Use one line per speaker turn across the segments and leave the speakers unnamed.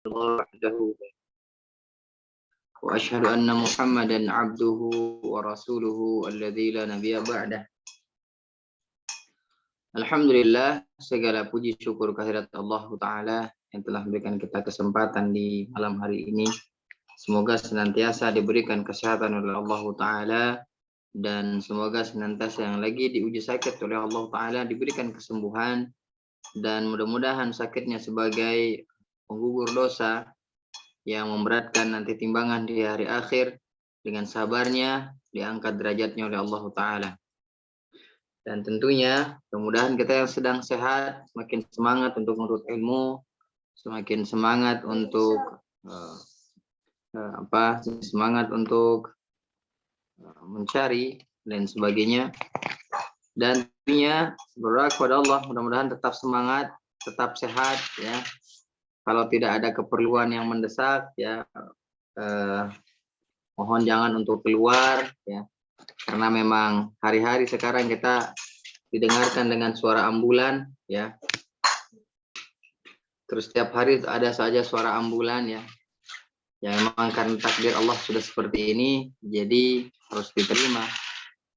وحده وأشهد أن محمدا عبده ورسوله الذي لا نبي بعده. Alhamdulillah, segala puji syukur kehadirat Allah Ta'ala yang telah memberikan kita kesempatan di malam hari ini. Semoga senantiasa diberikan kesehatan oleh Allah Ta'ala, dan semoga senantiasa yang lagi diuji sakit oleh Allah Ta'ala diberikan kesembuhan, dan mudah-mudahan sakitnya sebagai penggugur dosa yang memberatkan nanti timbangan di hari akhir, dengan sabarnya diangkat derajatnya oleh Allah Ta'ala. Dan tentunya mudah-mudahan kita yang sedang sehat semakin semangat untuk menuntut ilmu, semakin semangat untuk semangat untuk mencari dan sebagainya. Dan tentunya berdoa kepada Allah mudah-mudahan tetap semangat, tetap sehat ya. Kalau tidak ada keperluan yang mendesak ya, mohon jangan untuk keluar ya. Karena memang hari-hari sekarang kita didengarkan dengan suara ambulan ya. Terus setiap hari ada saja suara ambulan ya. Ya memang karena takdir Allah sudah seperti ini, jadi harus diterima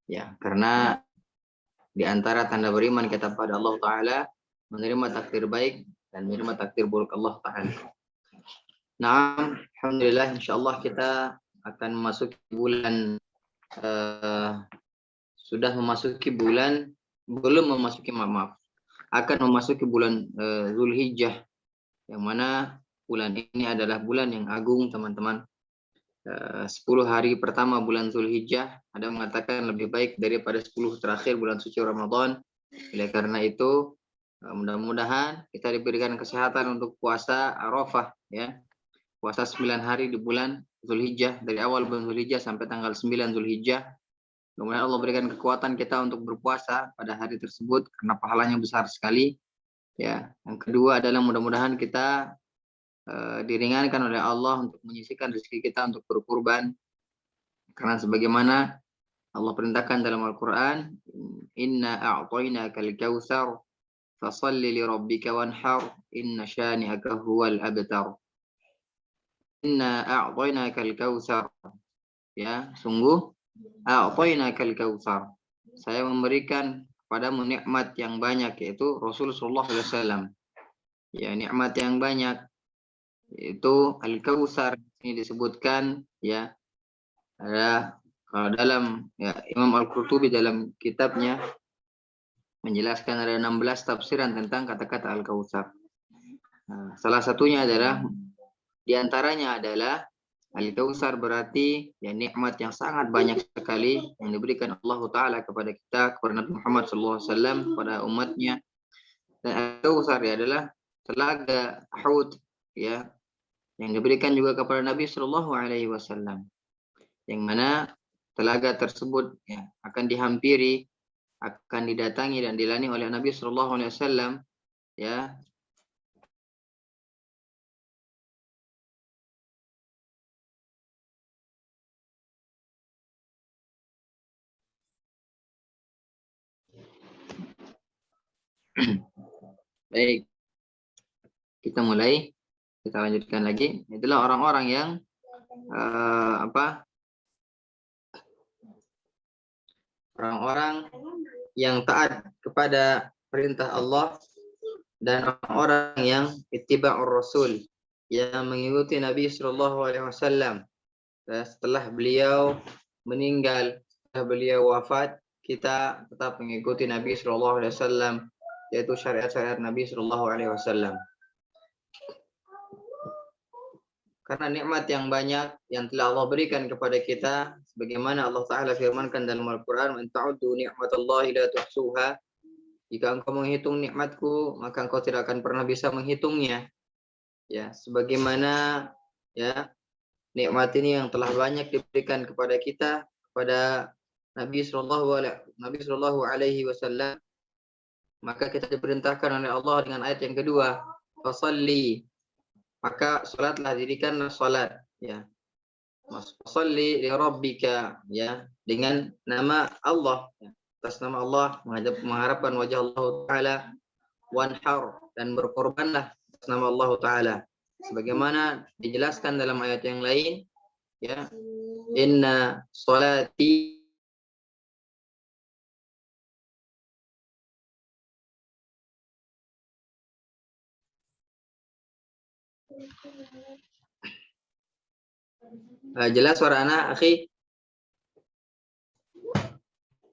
ya. Karena di antara tanda beriman kita pada Allah Ta'ala menerima takdir baik dan menerima takdir buruk Allah Ta'ala. Nah, alhamdulillah insyaallah kita akan memasuki bulan akan memasuki bulan Zulhijjah, yang mana bulan ini adalah bulan yang agung teman-teman. 10 hari pertama bulan Zulhijjah ada mengatakan lebih baik daripada 10 terakhir bulan suci Ramadan. Oleh karena itu mudah-mudahan kita diberikan kesehatan untuk puasa Arafah ya. Puasa 9 hari di bulan Zulhijjah, dari awal bulan Zulhijjah sampai tanggal 9 Zulhijjah. Mudah-mudahan Allah berikan kekuatan kita untuk berpuasa pada hari tersebut karena pahalanya besar sekali ya. Yang kedua adalah mudah-mudahan kita diringankan oleh Allah untuk menyisihkan rezeki kita untuk berkurban, karena sebagaimana Allah perintahkan dalam Al-Qur'an, inna a'tainakal kautsar fasalli li rabbika wanhar inna syani'aka huwal abtar. Inna a'tainakal kautsar ya, sungguh a'tainakal kautsar, saya memberikan kepadamu nikmat yang banyak, yaitu Rasulullah SAW ya, nikmat yang banyak, yaitu Al-Kautsar. Ini disebutkan ya, ada kalau dalam ya, Imam Al-Qurtubi dalam kitabnya menjelaskan ada 16 tafsiran tentang kata-kata Al-Kautsar. Nah, salah satunya adalah diantaranya adalah Al-Kautsar berarti ya nikmat yang sangat banyak sekali yang diberikan Allah Ta'ala kepada kita, kepada Nabi Muhammad SAW, kepada umatnya. Dan Al-Kautsar ya adalah telaga Hud ya, yang diberikan juga kepada Nabi Shallallahu Alaihi Wasallam, yang mana telaga tersebut ya, akan dihampiri, akan didatangi dan dilani oleh Nabi Shallallahu Alaihi Wasallam ya. Baik, kita mulai. Kita lanjutkan lagi. Itulah orang-orang yang orang-orang yang taat kepada perintah Allah, dan orang-orang yang ittiba'ur rasul, yang mengikuti Nabi Sallallahu Alaihi Wasallam setelah beliau meninggal, setelah beliau wafat, kita tetap mengikuti Nabi Sallallahu Alaihi Wasallam, yaitu syariat-syariat Nabi Sallallahu Alaihi Wasallam. Karena nikmat yang banyak yang telah Allah berikan kepada kita, sebagaimana Allah Ta'ala firmankan dalam Al-Quran, "In ta'uddu ni'matallahi la tuhsuha." Jika engkau menghitung nikmatku, maka engkau tidak akan pernah bisa menghitungnya. Ya, sebagaimana ya nikmat ini yang telah banyak diberikan kepada kita, kepada Nabi Sallallahu Alaihi Wasallam, maka kita diperintahkan oleh Allah dengan ayat yang kedua, fasalli, maka salatlah, dirikanlah salat ya. Fasalli li rabbika ya, dengan nama Allah ya. Atas nama Allah mengharapkan wajah Allah Ta'ala, wanhar, dan berkorbanlah atas nama Allah Ta'ala. sebagaimana dijelaskan dalam ayat yang lain, ya, inna sholati jelas suara anak, akhi?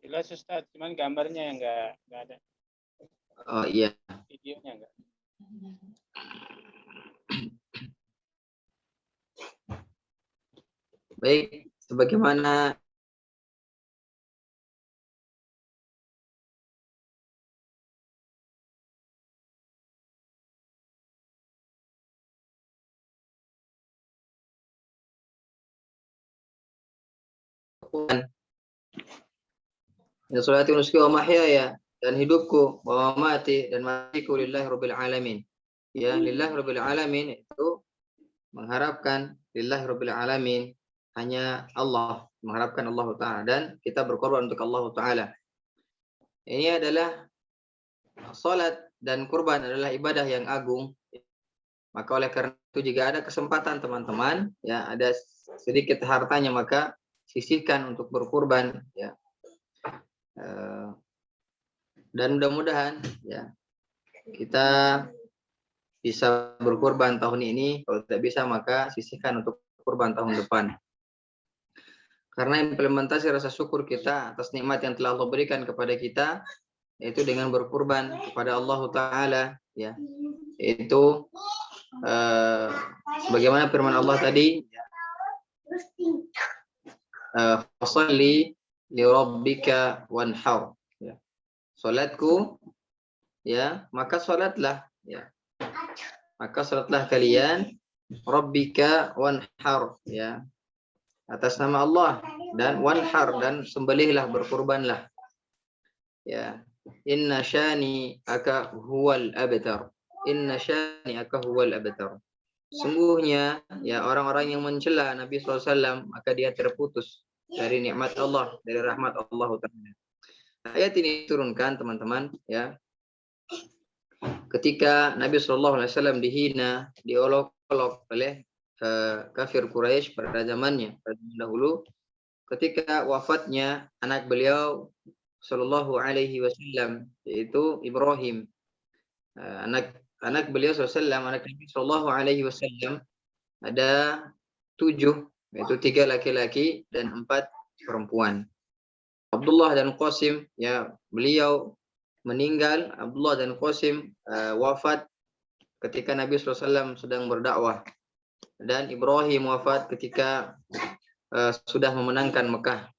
Jelas Ustaz, cuman gambarnya yang nggak ada.
Oh iya.
Videonya enggak.
Baik, sebagaimana ya sholati nusuki wa mahyaya, dan hidupku wa mamati dan matiku lillahi rabbil alamin. Ya, lillahi rabbil alamin itu mengharapkan lillahi rabbil alamin, hanya Allah, mengharapkan Allah Ta'ala, dan kita berkorban untuk Allah Ta'ala. Ini adalah salat dan kurban adalah ibadah yang agung. Maka oleh karena itu jika ada kesempatan teman-teman, ya ada sedikit hartanya, maka sisihkan untuk berkurban, ya. Dan mudah-mudahan ya kita bisa berkurban tahun ini. Kalau tidak bisa maka sisihkan untuk kurban tahun depan. Karena implementasi rasa syukur kita atas nikmat yang telah Allah berikan kepada kita, yaitu dengan berkurban kepada Allah Ta'ala, ya. Itu sebagaimana firman Allah tadi, fasalli li rabbika wanhar, ya. Salatku, ya, maka salatlah, ya. Maka salatlah kalian rabbika wanhar, ya, atas nama Allah, dan wanhar, dan sembelihlah, berkurbanlah, ya. Inna syani aka huwal abtar, inna syani aka huwal abtar. Sungguhnya ya orang-orang yang mencela Nabi SAW, maka dia terputus dari nikmat Allah, dari rahmat Allah Ta'ala. Ayat ini turunkan teman-teman, ya, ketika Nabi SAW dihina, diolok-olok oleh kafir Quraisy pada zamannya, pada zaman dahulu, ketika wafatnya anak beliau Sallallahu Alaihi Wasallam, yaitu Ibrahim, anak beliau SAW, anak Nabi Sallallahu Alaihi Wasallam ada 7, yaitu 3 laki-laki dan 4 perempuan. Abdullah dan Qasim, ya, beliau meninggal. Abdullah dan Qasim wafat ketika Nabi SAW sedang berdakwah, dan Ibrahim wafat ketika sudah memenangkan Mekah.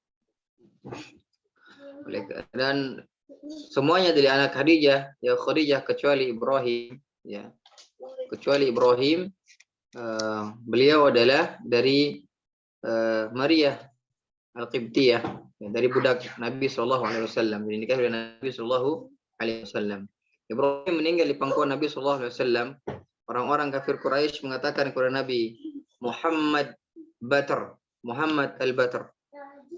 Dan semuanya dari anak Khadijah, ya, Khadijah kecuali Ibrahim, ya, kecuali Ibrahim, beliau adalah dari Maria Al-Qibtiyah, ya, dari budak Nabi Shallallahu Alaihi Wasallam, dinikah oleh Nabi Shallallahu Alaihi Wasallam. Ibrahim meninggal di pangkuan Nabi Shallallahu Alaihi Wasallam. Orang-orang kafir Quraisy mengatakan kepada Nabi, Muhammad Batar, Muhammad al-Batar,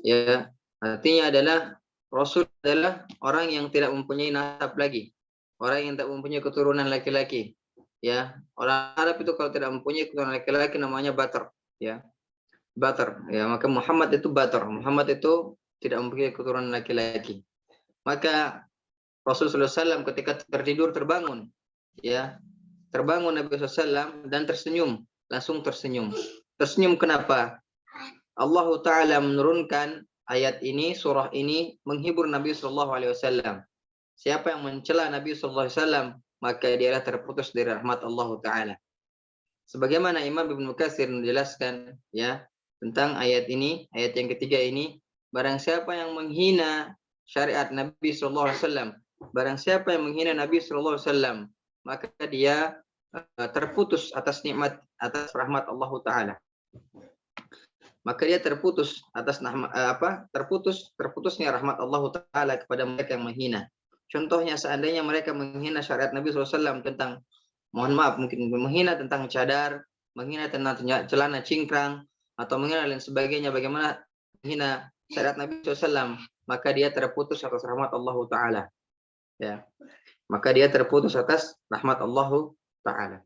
ya, artinya adalah Rasul adalah orang yang tidak mempunyai nasab lagi, orang yang tidak mempunyai keturunan laki-laki, ya. Orang Arab itu kalau tidak mempunyai keturunan laki-laki namanya Batar, ya, Batar, ya. Maka Muhammad itu Batar, Muhammad itu tidak mempunyai keturunan laki-laki. Maka Rasulullah SAW ketika tertidur terbangun, ya, terbangun Nabi SAW dan tersenyum, langsung tersenyum. Tersenyum kenapa? Allah Ta'ala menurunkan ayat ini, surah ini menghibur Nabi Sallallahu Alaihi Wasallam. Siapa yang mencela Nabi Sallallahu Alaihi Wasallam, maka dialah terputus dari rahmat Allah Ta'ala. Sebagaimana Imam Ibnu Katsir menjelaskan, ya, tentang ayat ini, ayat yang ketiga ini, barang siapa yang menghina syariat Nabi Sallallahu Alaihi Wasallam, barang siapa yang menghina Nabi Sallallahu Alaihi Wasallam, maka dia terputus atas nikmat, atas rahmat Allah Ta'ala. Maka dia terputus atas terputusnya rahmat Allah Ta'ala kepada mereka yang menghina. Contohnya seandainya mereka menghina syariat Nabi SAW tentang, mohon maaf, mungkin menghina tentang cadar, menghina tentang celana cingkrang, atau menghina lain sebagainya, bagaimana menghina syariat Nabi SAW, maka dia terputus atas rahmat Allah Ta'ala, ya. Maka dia terputus atas rahmat Allah Ta'ala.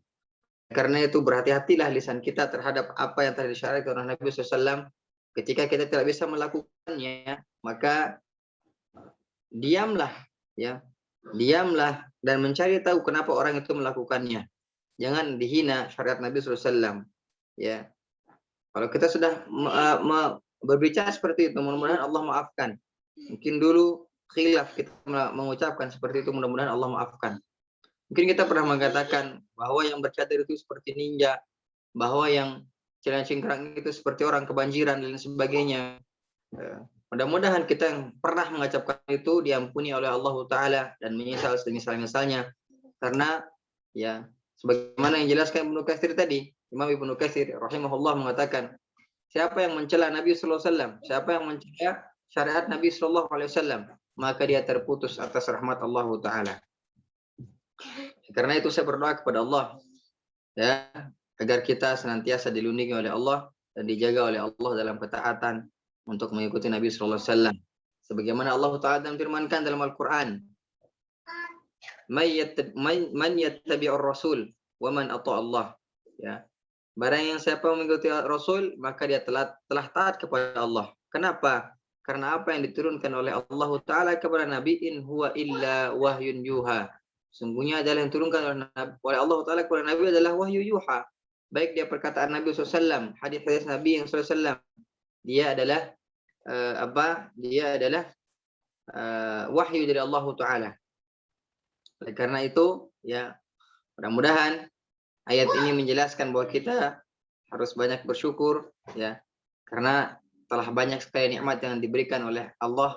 Karena itu berhati-hatilah lisan kita terhadap apa yang telah disyariatkan oleh Nabi SAW. Ketika kita tidak bisa melakukannya, maka diamlah, ya, diamlah dan mencari tahu kenapa orang itu melakukannya. Jangan dihina syariat Nabi SAW. Ya, kalau kita sudah berbicara seperti itu, mudah-mudahan Allah maafkan. Mungkin dulu khilaf kita mengucapkan seperti itu, mudah-mudahan Allah maafkan. Mungkin kita pernah mengatakan bahwa yang bercadar itu seperti ninja, bahwa yang cingkrang itu seperti orang kebanjiran dan sebagainya. Mudah-mudahan kita yang pernah mengucapkan itu diampuni oleh Allah Ta'ala dan menyesal semisal-misalnya. Karena ya sebagaimana yang jelaskan Ibnu Katsir tadi, Imam Ibnu Katsir rahimahullah mengatakan, siapa yang mencela Nabi sallallahu alaihi wasallam, siapa yang mencela syariat Nabi sallallahu alaihi wasallam, maka dia terputus atas rahmat Allah Ta'ala. Karena itu saya berdoa kepada Allah, ya, agar kita senantiasa dilindungi oleh Allah dan dijaga oleh Allah dalam ketaatan untuk mengikuti Nabi sallallahu alaihi wasallam. Sebagaimana Allah Ta'ala firmankan dalam Al-Qur'an, man yattabi'ur rasul wa man ata' Allah. Ya. Barang yang siapa mengikuti Rasul, maka dia telah taat kepada Allah. Kenapa? Karena apa yang diturunkan oleh Allah Ta'ala kepada Nabi, in huwa illa wahyun yuha. Sungguhnya adalah yang diturunkan oleh Allah Ta'ala kepada Nabi adalah wahyu yuha. Baik dia perkataan Nabi SAW, hadis-hadis Nabi yang SAW, dia adalah Dia adalah wahyu dari Allah Ta'ala. Karena itu, ya, mudah-mudahan ayat ini menjelaskan bahwa kita harus banyak bersyukur, ya, karena telah banyak sekali nikmat yang diberikan oleh Allah,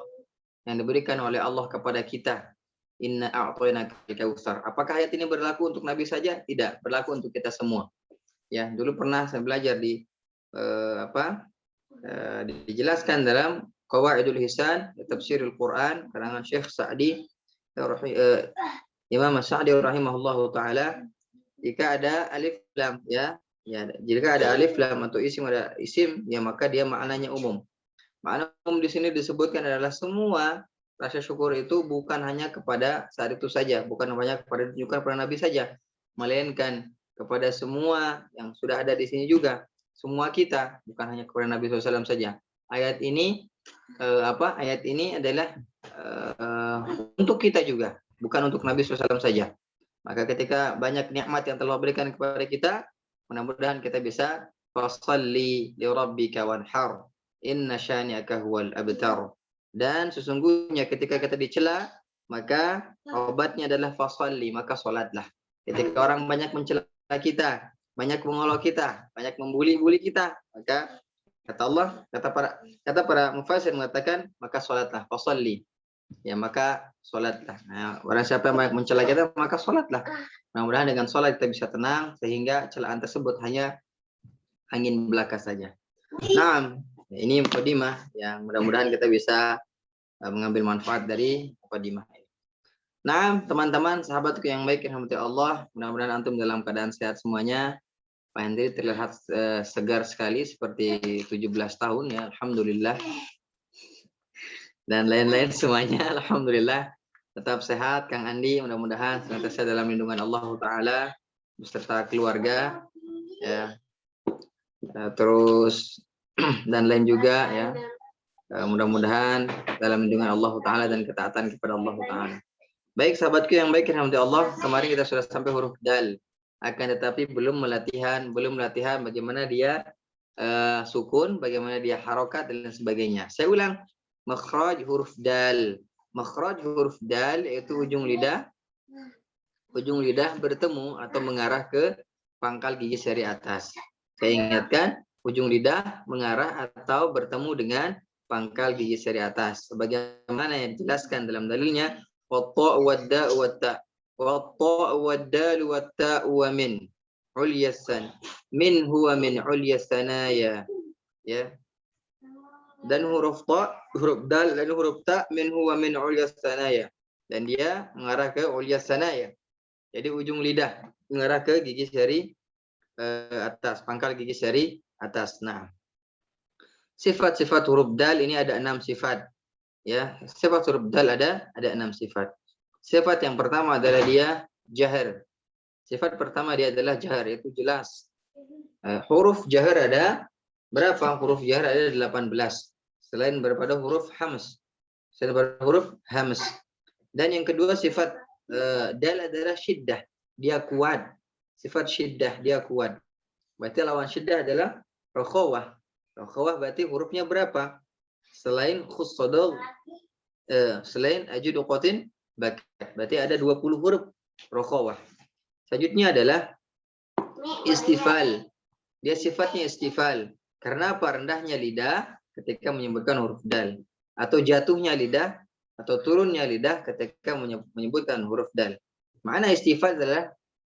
kepada kita. Inna a'tainakal kautsar. Apakah ayat ini berlaku untuk Nabi saja? Tidak, berlaku untuk kita semua. Ya, dulu pernah saya belajar di dijelaskan dalam Qawaidul Hisan, Tafsirul Quran, karangan Syekh Sa'di, Imam Sa'di rahimahullahu taala, jika ada alif lam, ya, jika ada alif lam atau ada isim, ya, maka dia maknanya umum. Makna umum di sini disebutkan adalah semua rasa syukur itu bukan hanya kepada saat itu saja, bukan hanya kepada Nabi saja, melainkan kepada semua yang sudah ada di sini juga, semua kita, bukan hanya kepada Nabi SAW saja. Ayat ini ayat ini adalah untuk kita juga, bukan untuk Nabi SAW saja. Maka ketika banyak nikmat yang telah berikan kepada kita, mudah-mudahan kita bisa fasalli li rabbika wanhar inna syani'aka huwal abtar. Dan sesungguhnya ketika kita dicela, maka obatnya adalah fasalli, maka salatlah. Ketika orang banyak mencela kita, banyak mengolok kita, banyak membuli kita, maka kata para mufassir mengatakan, maka salatlah, fasalli. Ya, maka salatlah. Nah, barang siapa yang banyak mencela kita, maka salatlah. Mudah-mudahan dengan salat kita bisa tenang sehingga celaan tersebut hanya angin belaka saja. Nah, ini mukadimah yang mudah-mudahan kita bisa mengambil manfaat dari mukadimah ini. Nah, teman-teman, sahabatku yang baik yang dirahmati Allah, mudah-mudahan antum dalam keadaan sehat semuanya. Pak Hendri terlihat segar sekali seperti 17 tahun, ya, alhamdulillah. Dan lain-lain semuanya, alhamdulillah. Tetap sehat, Kang Andi, mudah-mudahan senantiasa dalam lindungan Allah Ta'ala beserta keluarga, ya. Terus dan lain juga, ya. Mudah-mudahan dalam lindungan Allah Ta'ala dan ketaatan kepada Allah Ta'ala. Baik, sahabatku yang baik yang dirahmati Allah, kemarin kita sudah sampai huruf dal. Akan tetapi belum latihan bagaimana dia sukun, bagaimana dia harokat dan sebagainya. Saya ulang, makhraj huruf dal. Makhraj huruf dal yaitu ujung lidah bertemu atau mengarah ke pangkal gigi seri atas. Saya ingatkan, ujung lidah mengarah atau bertemu dengan pangkal gigi seri atas. Sebagaimana yang dijelaskan dalam dalilnya, wa-ta' wa-da' wa-ta'. Wa-ta' wa-dal wa-ta' wa min ulyasan. Min huwa min ulyasanaya. Ya. Dan huruf ta, huruf dal dan huruf ta, min huwa min ulyasanaya. Dan dia mengarah ke ulyasanaya. Jadi ujung lidah mengarah ke gigi seri atas, pangkal gigi seri atas. Nah, sifat-sifat huruf dal ini ada 6 sifat. Ya, sifat huruf dal ada 6 sifat. Sifat yang pertama adalah dia jahar. Sifat pertama dia adalah jahar, yaitu jelas. Huruf jahar ada berapa? Huruf jahar ada 18. Selain daripada huruf hams. Selain daripada huruf hams. Dan yang kedua sifat dal adalah syiddah. Dia kuat. Sifat syiddah, dia kuat. Berarti lawan syiddah adalah rokhawah. Rokhawah berarti hurufnya berapa? Selain khussadog, selain ajuduqatin bakat. Berarti ada 20 huruf rokhawah. Selanjutnya adalah istifal. Dia sifatnya istifal. Karena apa? Rendahnya lidah ketika menyebutkan huruf dal. Atau jatuhnya lidah atau turunnya lidah ketika menyebutkan huruf dal. Makna istifal adalah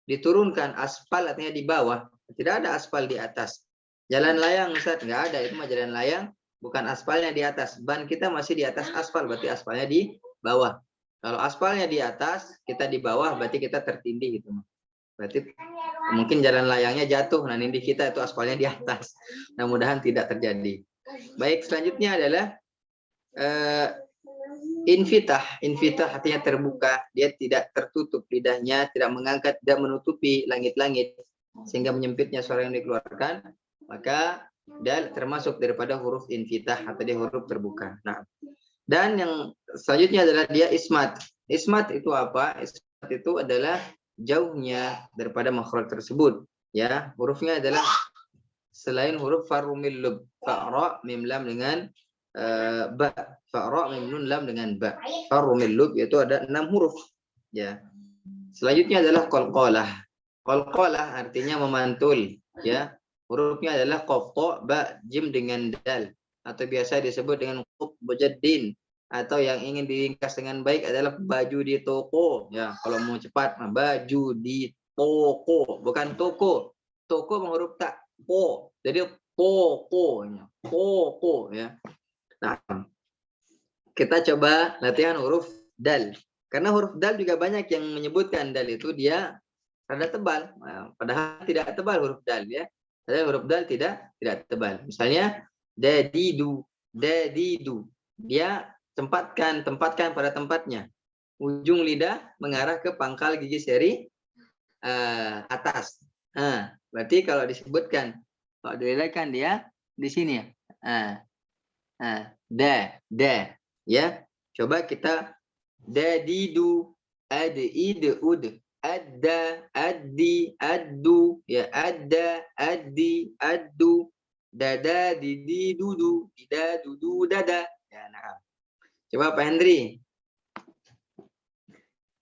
diturunkan, aspal artinya di bawah. Tidak ada aspal di atas. Jalan layang Ustaz, nggak ada. Itu mah jalan layang, bukan aspalnya di atas. Ban kita masih di atas aspal, berarti aspalnya di bawah. Kalau aspalnya di atas, kita di bawah, berarti kita tertindih gitu. Berarti mungkin jalan layangnya jatuh, nah nindih kita itu aspalnya di atas. Mudah-mudahan tidak terjadi. Baik, selanjutnya adalah infitah. Infitah artinya terbuka, dia tidak tertutup lidahnya, tidak mengangkat, tidak menutupi langit-langit sehingga menyempitnya suara yang dikeluarkan. Maka dal termasuk daripada huruf infitah atau dia huruf terbuka. Nah, dan yang selanjutnya adalah dia ismat. Ismat itu apa? Ismat itu adalah jauhnya daripada makhraj tersebut. Ya, hurufnya adalah selain huruf farumil lub, fa mim lam dengan ba, fa mim nun lam dengan ba. Farumil lub itu ada 6 huruf. Ya. Selanjutnya adalah qalqalah. Qalqalah artinya memantul. Ya. Hurufnya adalah qaf, ta, ba, jim dengan dal atau biasa disebut dengan qut bujaddin. Atau yang ingin diringkas dengan baik adalah baju di toko. Ya, kalau mau cepat, baju di toko, bukan toko. Toko menghuruf tak, po. Jadi tokonya, toko ya. Nah, kita coba latihan huruf dal. Karena huruf dal juga banyak yang menyebutkan dal itu dia rada tebal. Nah, padahal tidak tebal huruf dal ya. Padahal huruf dal tidak tebal. Misalnya dadidu, dadidu. Dia tempatkan pada tempatnya. Ujung lidah mengarah ke pangkal gigi seri atas. Berarti kalau disebutkan, kalau dilelehkan dia di sini ya. Da. Ya. Coba kita dadidu, id, ud, adda, addi, addu, ya adda, addi, addu, dada, didi, dudu, dida, dudu, dada. Ya, nah. Coba Pak Hendri.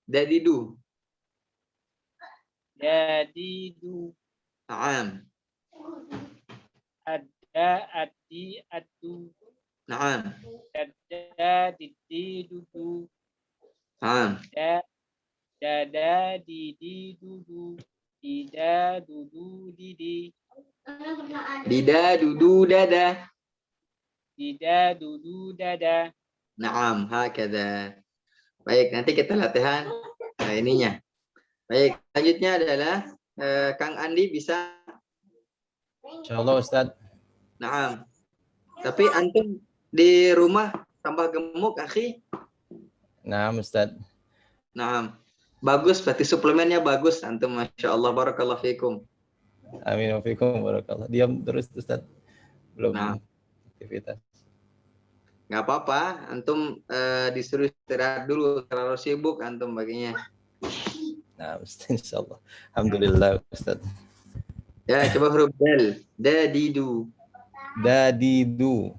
Dadidu.
Dadidu.
Naam.
Adda, addi, addu.
Naam.
Dada, didi, dudu.
Naam.
Dada, didi, dudu. Dida, dudu, didi.
Dida, dudu, dada.
Dida, dudu, dada.
Naam, hakadha. Baik, nanti kita latihan ininya. Baik, selanjutnya adalah Kang Andi bisa.
Insyaallah Ustaz.
Naam. Tapi antum di rumah tambah gemuk, akhi.
Naam Ustaz.
Naam. Bagus, berarti suplemennya bagus antum, Masya Allah, barakallahu fikum.
Amin wa fikum barakallah. Diam terus Ustaz. Belum aktivitas.
Nggak apa-apa, antum disuruh istirahat dulu, terlalu sibuk antum baginya.
Nah, insyaallah. Alhamdulillah Ustaz.
Ya, coba huruf dal. Dadidu.
Dadidu.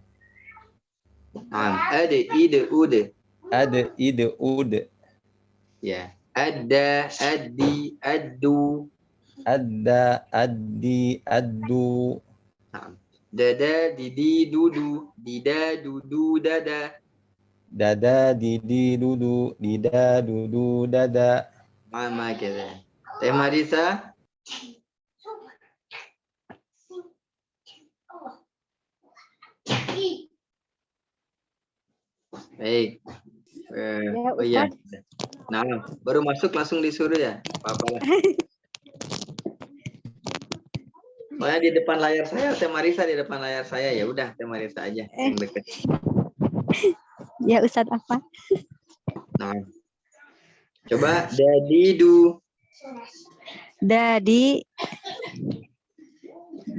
Ada ide ude.
Ada ide ude.
Ya. Ada, addi, addu.
Ada, addi, addu.
Dada, didi, dudu. Dida, dudu, dada.
Dada, didi, dudu. Dida, dudu, dada.
Mama kita. Teh Marisa. Baik. Oh iya. Nah, baru masuk langsung disuruh ya. Apa-apalah. Soalnya di depan layar saya, Teh Marisa di depan layar saya, ya udah Teh Marisa aja yang dekat.
Ya Ustadz apa?
Nah, coba dadidu.
Dadi.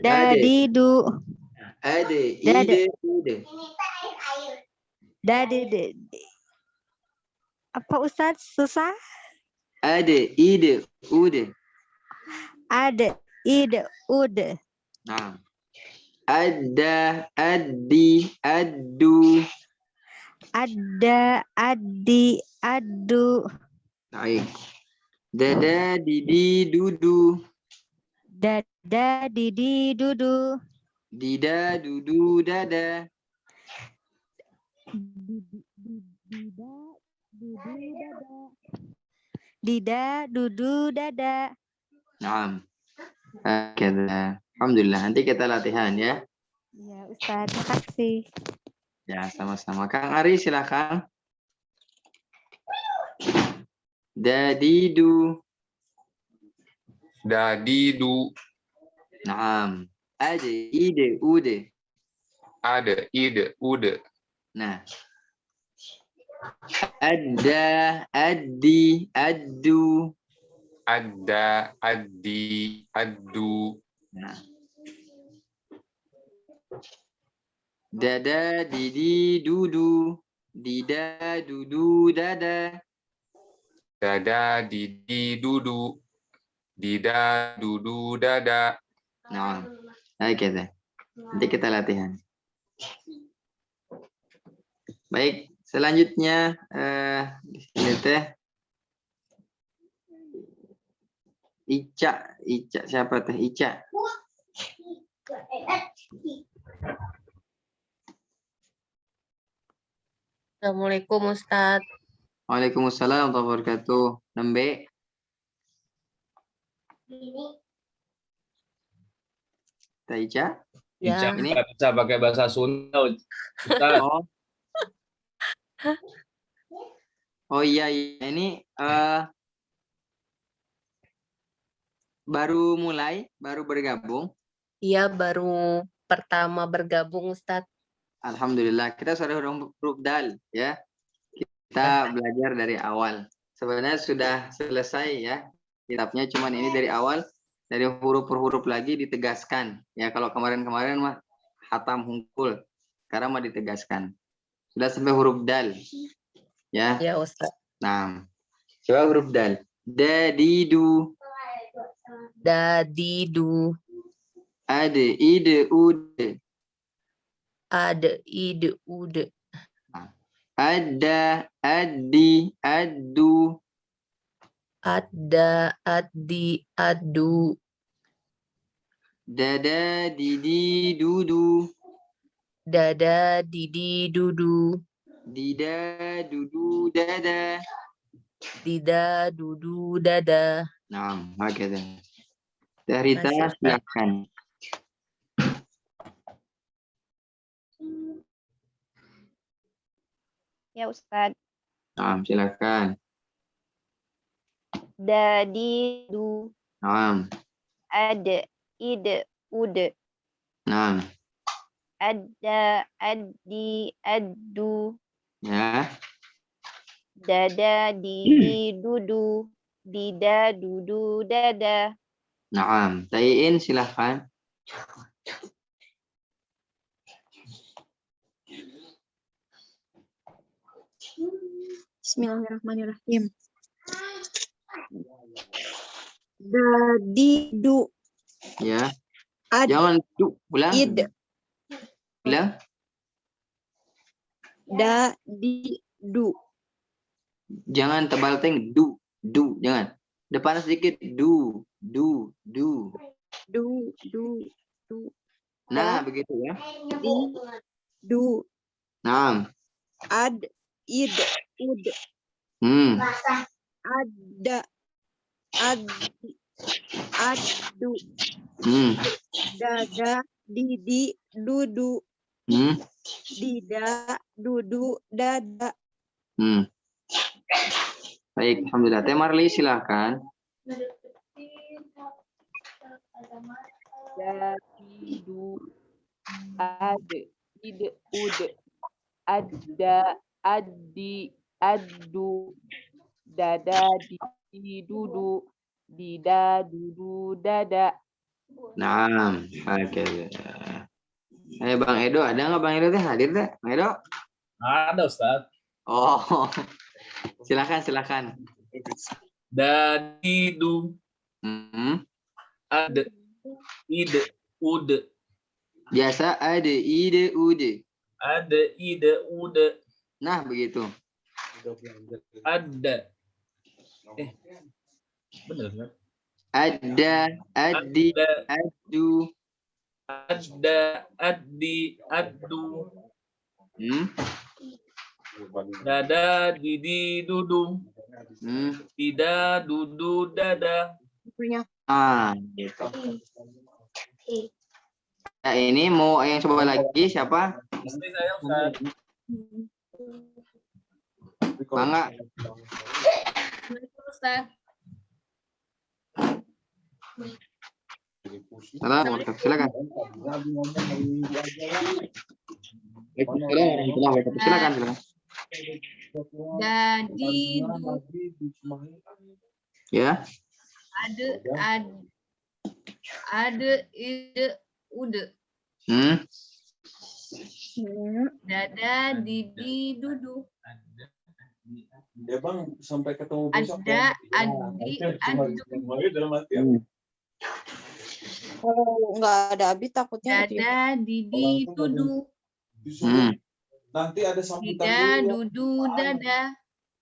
Dade.
Dadidu.
Ade.
Dade.
Ide. Ude.
Dadi. Apa Ustadz? Susah?
Ade. Ide. Ude.
Ada. Ide. Ude.
Nah. Ada. Adi. Adu.
Ada. Adi. Adu.
Baik. Dada. Didi. Dudu.
Dada. Didi. Dudu.
Dida. Dudu. Dada.
Dida. Dudu. Dada.
Nah. Kata. Alhamdulillah. Nanti kita latihan ya.
Ya Ustadz. Terima kasih.
Ya, sama-sama. Kang Ari, silakan. Dadidu.
Dadidu.
Naam. Ade. Ide. Ude.
Ada. Ide. Ude.
Nah. Ada. Adi. Adu.
Ada. Adi. Adu.
Nah. Dada. Didi. Dudu. Dida. Dudu. Dada.
Dada. Didi. Dudu. Dida. Dudu. Dada.
Nah. Baik, kita. Nanti kita latihan. Baik, selanjutnya di sini teh Ica, siapa teh Ica?
Assalamualaikum Ustadz.
Waalaikumsalam warahmatullahi wabarakatuh. Nembe. Teh Ica?
Ya.
Ini nggak bisa pakai bahasa Sunda. Ustaz.
Oh iya, ini baru bergabung.
Iya, baru pertama bergabung Ustadz.
Alhamdulillah, kita sudah huruf dal ya. Kita belajar dari awal. Sebenarnya sudah selesai ya kitabnya, cuman ini dari awal, dari huruf per huruf lagi ditegaskan. Ya kalau kemarin-kemarin mah hatam hungkul, sekarang mah ditegaskan. Sudah sampai huruf dal. Ya.
Ya Ustadz.
Nah, coba huruf dal. Dadidu.
Dadidu.
Ade, ide, ude.
Ada. Ide. Ude.
Ada, adi, adu.
Ada. Adi. Adu.
Dada, didi, dudu.
Dada. Didi. Dudu.
Dida, dudu, dada.
Dida. Dudu. Dada.
Nah, oke deh. Rita,
Masih, Ustaz.
silakan.
Ya Ustadz.
Nah, silakan.
Dadidu.
Nah,
Ada. Ide. Ude.
nah,
Ada. Adi. Adu.
ya.
Dada. Didi. Dudu. Dida. Dudu. Dada.
Nah, Tayin, silakan.
Bismillahirrahmanirrahim. Dadidu.
Ya.
Ad.
Jangan ulang.
Id.
Ulang.
Dadidu.
Jangan tebal teng. Du, jangan. Depan sedikit. Du.
Du.
Nah, begitu ya.
Du.
Nah.
Ad. Id. Ud. Ada. Adi. Adu. Dada. Didi. Dudu. Dida. Dudu. Dada.
Baik, alhamdulillah. Teh Marli, silakan.
Dadidu. Ade. Ide. Ude. Ada. Adi. Adu. Dada. Didi. Dudu. dida, dudu, dada.
Nah, oke. Bang Edo, ada nggak Bang Edo teh? Hadir teh, Bang Edo?
Ada Ustaz.
Oh, silakan.
Dadidu, ad, ide, ude,
Biasa ada ide ude.
ada, ide, ude,
Nah, begitu.
ada. Bener kan?
Ada, adi,
Ada,
adu.
ada, addi, addu, dada, didi, dudu, dida, dudu, dada.
Gitu. Nah, ini mau yang coba lagi siapa?
Istri saya Ustaz.
Bangga.
Ustaz.
Silakan. Silakan.
Dadidu,
Ya.
ada, ide, ude, dada, didi, dudu,
Ya Bang, sampai ketemu besok.
ada, addi, adu,
Kalau nggak ada abi takutnya
dada, didi, dudu,
Nanti ada sambutan
dida,
dulu.
dudu, dada.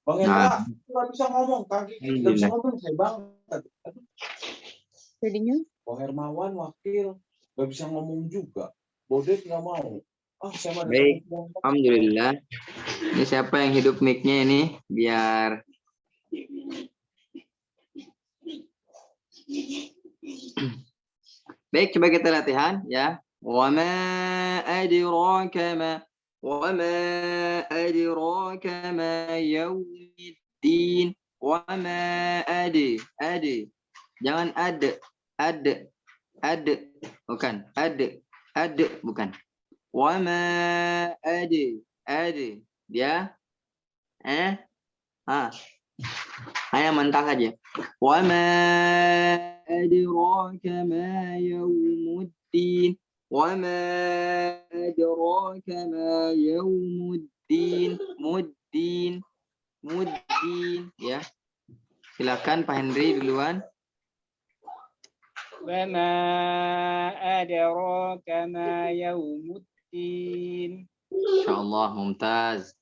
Bang Hendra, nggak bisa ngomong. Kaki nggak bisa ngomong, saya banget.
jadinya.
Bang Hermawan wakil nggak bisa ngomong juga. Bodet nggak mau. Saya mah
Baik, alhamdulillah. Ini siapa yang hidup mic-nya ini? Biar baik, coba kita latihan ya. Wa ma adraka ma yaumiddin. Wa ma jangan ad bukan bukan. Wa ma dia hanya mentah aja. Wa ma adraka ma yaumuddin. Wa ma adraka ma yaumuddin. Muddin ya. Silakan Pak Henry duluan.
Wa ma adraka ma yaumuddin.
Insyaallah mumtaz.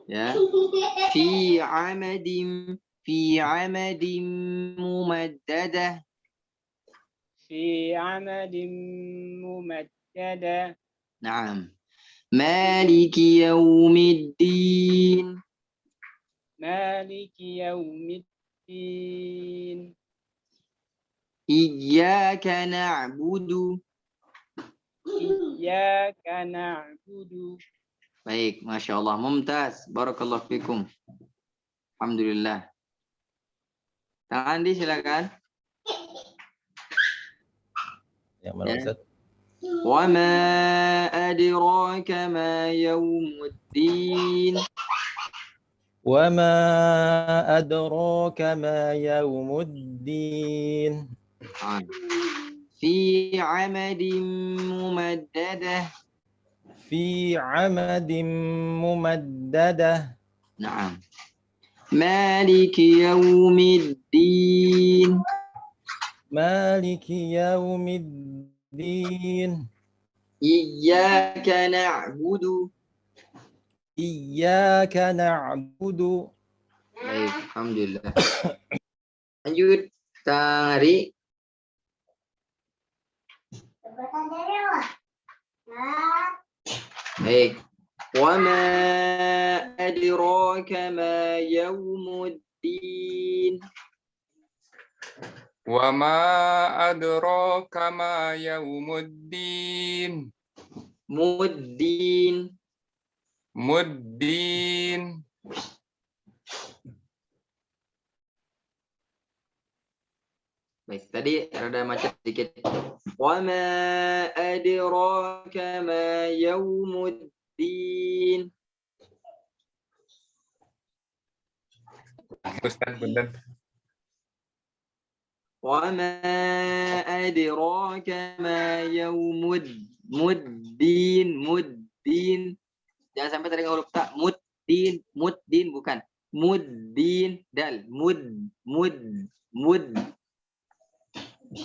Ya. Fi amadim mumaddadah.
Fi amadin mumaddadah.
Naam. Maliki yaumiddin.
Maliki yaumiddin.
Iyyaka na'budu.
Iyyaka na'budu.
Baik, Masya Allah, mumtaz. Barakallahu fikum. Alhamdulillah. Tangan Andi, silakan.
Yang mana Ustaz?
Wa ma adraka ma yaumuddin.
Wa ma adraka ma yaumuddin.
Fi amadin mumaddadah.
Fi amadin mumaddadah.
Naam. Maliki yaumiddin.
Maliki yaumiddin.
Iyyaka na'budu.
Iyyaka na'budu.
Baik, alhamdulillah. Lanjut, Tari. Baik. Wa ma adraka ma yaumuddin.
Wa ma adraka ma yaumuddin.
Muddin. Baik, tadi rada macet sedikit. Wa ma adraka ma yaumuddin.
Ustaz bener.
وما أدراك ما يوم الدين مدين. Jangan sampai tadi huruf tak. Muddin bukan. Muddin dal. Mud.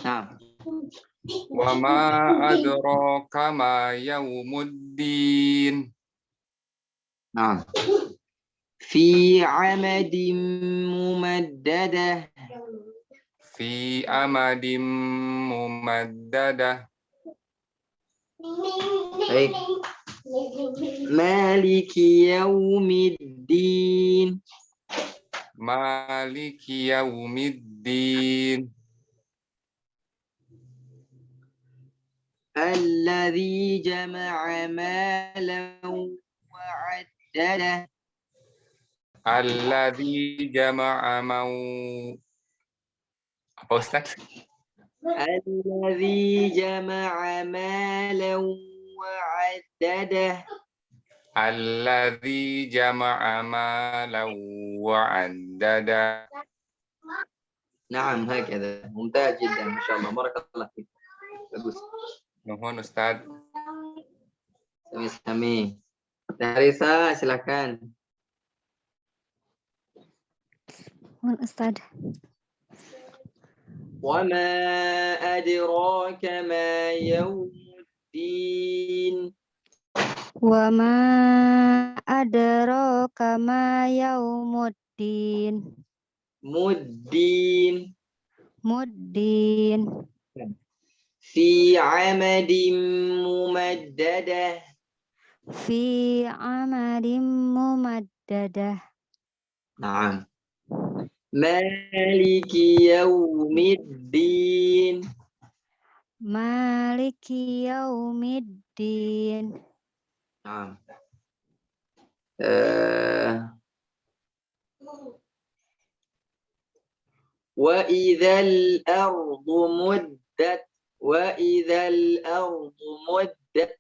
Nah.
Wa ma adraka ma yaumuddin.
Nah. Fi amadin mumaddadah.
Fi amadim mumaddadah.
Baik. Maliki yaumiddin.
Maliki yaumiddin.
Alladzi jama'a malan wa 'addadah.
Alladzi jama'a apa Ustaz?
Alladzi jama'a malan wa 'addadah.
Alladzi jama'a malan wa 'addadah.
Naam, hakadha. Mumtaz jiddan, masyaallah. Barakallah fik. Bagus.
Nuhun Ustaz.
Sami-sami. Darisa, silakan.
Ustaz.
وما أدراك ما يوم الدين
وما أدراك ما يوم الدين مدين
في عمد ممددة
في عمد ممددة.
نعم. مالك يوم الدين
مالك يوم الدين.
نعم. وإذا الأرض مدت وإذا الأرض مدت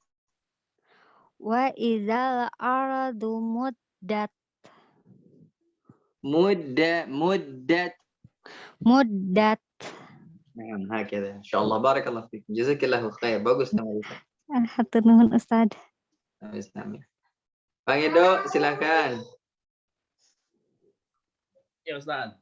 وإذا الأرض مدت مدت.
نعم هكذا إن شاء الله. بارك الله فيك. جزاك الله خير. Bagus nama itu.
Hatur nuhun Ustaz.
Bang Edo, silakan.
Ya Ustaz.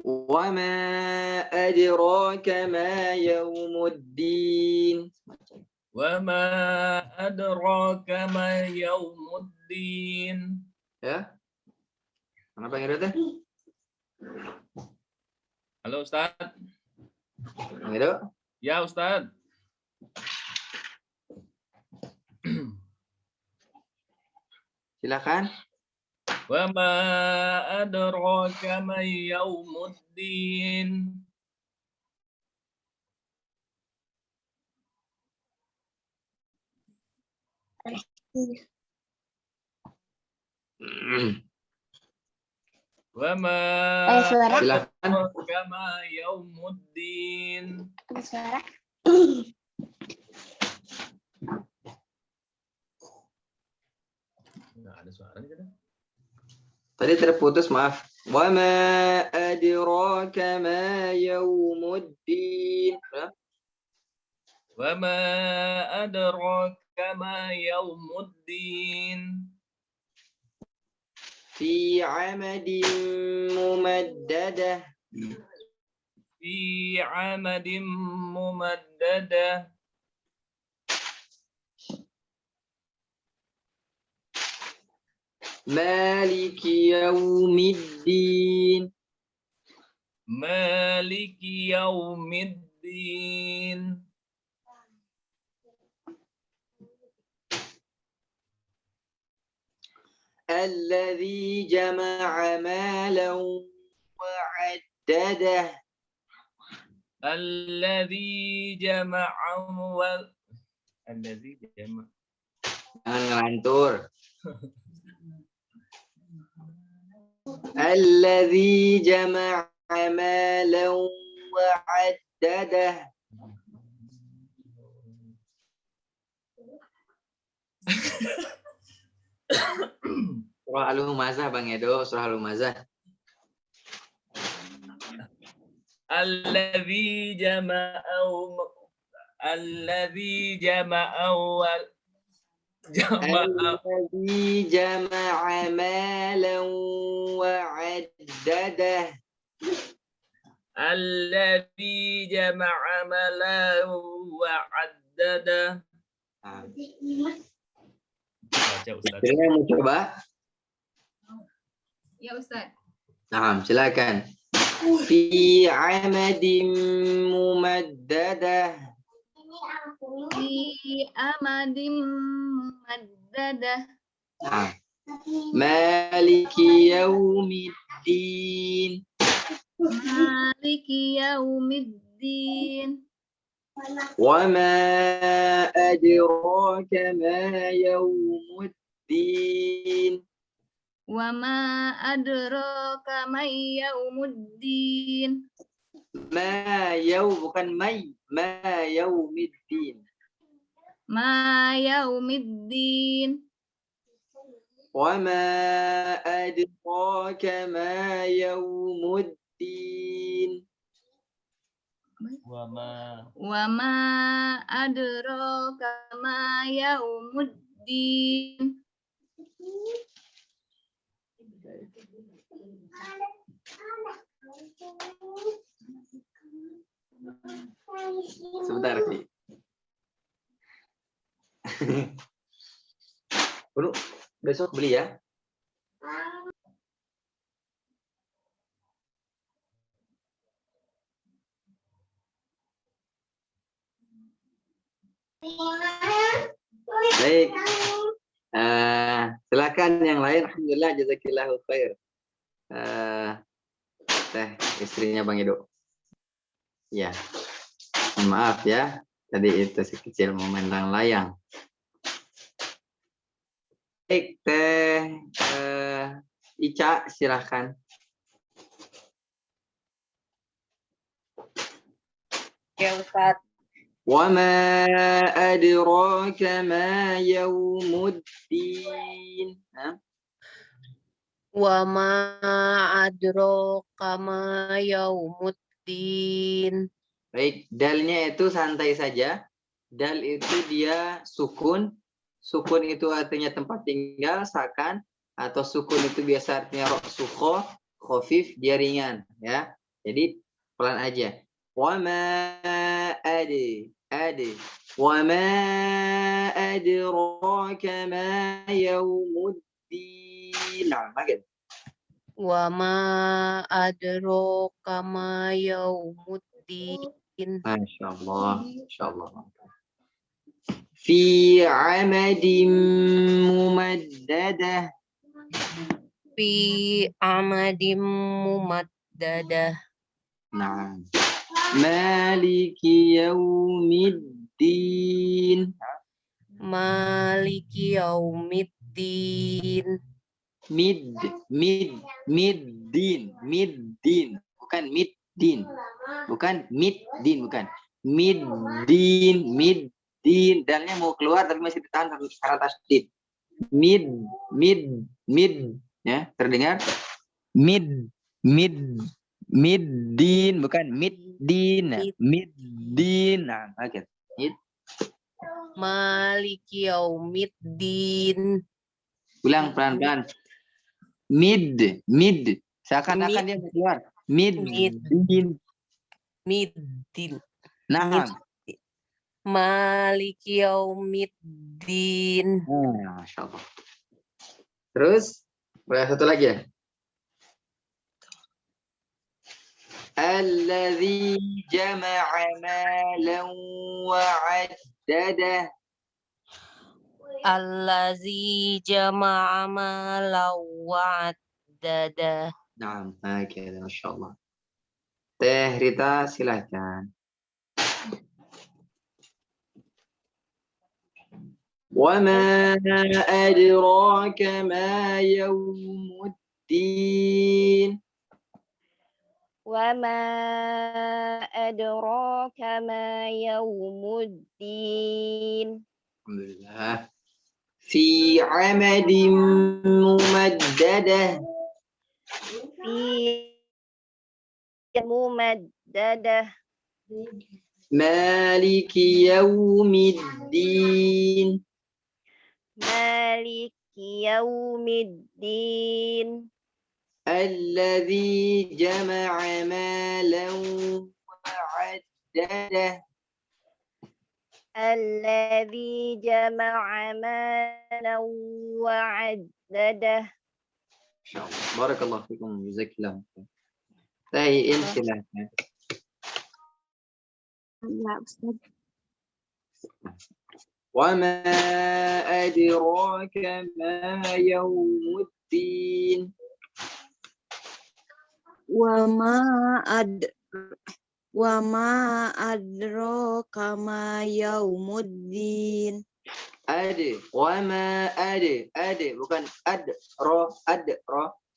وما أدراك ما يوم الدين
وما أدراك ما يوم الدين.
Ya. Kenapa Bang Edo teh?
Halo Ustaz.
Bang Edo?
Ya Ustaz.
Silakan.
وما أدراك ما يوم الدين. وما أدراك ما يوم الدين. Nggak ada suaranya kan?
Tadi terputus, maaf. Wama adraka ma yaumuddin.
Wama adraka ma yaumuddin.
Fi amadin mumaddadah.
Fi amadin mumaddadah.
Maliki yaumiddin.
Maliki yaumiddin.
Alladzi jama'a malan wa 'addadah.
Alladzi jama'a wa alladzi jama'a.
Jangan ngelantur. Alladzi jama'a malan wa 'addadah. Surah Al-Humazah Bang Edo, surah Al-Humazah.
Alladzi jama'u
Alladzi jama'a malan wa 'addadah.
Alladzi jama'a malan wa 'addada. Baca Ustaz.
Siapa yang mau coba?
Ya Ustaz.
Nah, silakan. Fi 'amadim mumaddadah.
Fi amadim maddadah.
Nah. Maliki yaumiddin.
Maliki yaumiddin.
Wa ma adraka ma yaumuddin.
Wa ma adraka ma yaumuddin.
Ma bukan mai, ma yaumiddin.
Ma yaumiddin.
Wa ma adraka ma yaumuddin.
Wa
ma adraka ma yaumuddin.
Sebentar, Ki. Bro, besok beli ya. Baik. Silakan yang lain. Alhamdulillah, jazakillahu khair. Teh istrinya Bang Edo. Ya. Maaf ya. Tadi itu sekecil momen layang. Baik, Teh Ica, silahkan.
Ya Ustaz.
Wa ma adraka ma yaumuddin.
Wa ma adraka ma yaumuddin.
Baik, dalnya itu santai saja. Dal itu dia sukun. Sukun itu artinya tempat tinggal, sakan. Atau sukun itu biasa artinya sukho, khofif, dia ringan. Ya, jadi pelan aja. Wa ma wa ma adraka ma yaumuddin. Nah, makin.
Wa ma adraka ma yaumuddin.
Masya Allah, Masya Allah. Fi amadim mumaddadah.
Fi amadim mumaddadah.
Nah, Maliki yaumiddin.
Maliki yaumiddin.
Middin, bukan middin. Bukan middin, bukan. Middin. Dalnya mau keluar tapi masih ditahan secara tasdid. Mid, ya, terdengar? Middin, bukan middin. Middin. Nah, oke.
Maliki yaumiddin.
Ulang pelan-pelan. Mid. Seakan-akan dia mau keluar. Middin. Nah.
Maliki yaumiddin.
Masya Allah. Terus, boleh satu lagi ya? Alladzi jama'a malan wa 'addadah.
Allazi jama'a malan wa 'addadah.
Nah, oke, Masya Allah. Teh Rita, silakan. Wa ma adraka ma yaumuddin.
Wa ma adraka ma yaumuddin.
Alhamdulillah. Fi amadin mumaddadah.
في ممددة
مالك يوم الدين.
مالك يوم الدين
الذي جمع مالا وعدده.
الذي جمع مالا وعدده.
Barakallahu fikum, jazakallahu khairan. Tayin silakan.
Ya, Ustaz.
وما أدراك ما يوم الدين.
وما أدراك ما يوم الدين.
Wama bukan adro,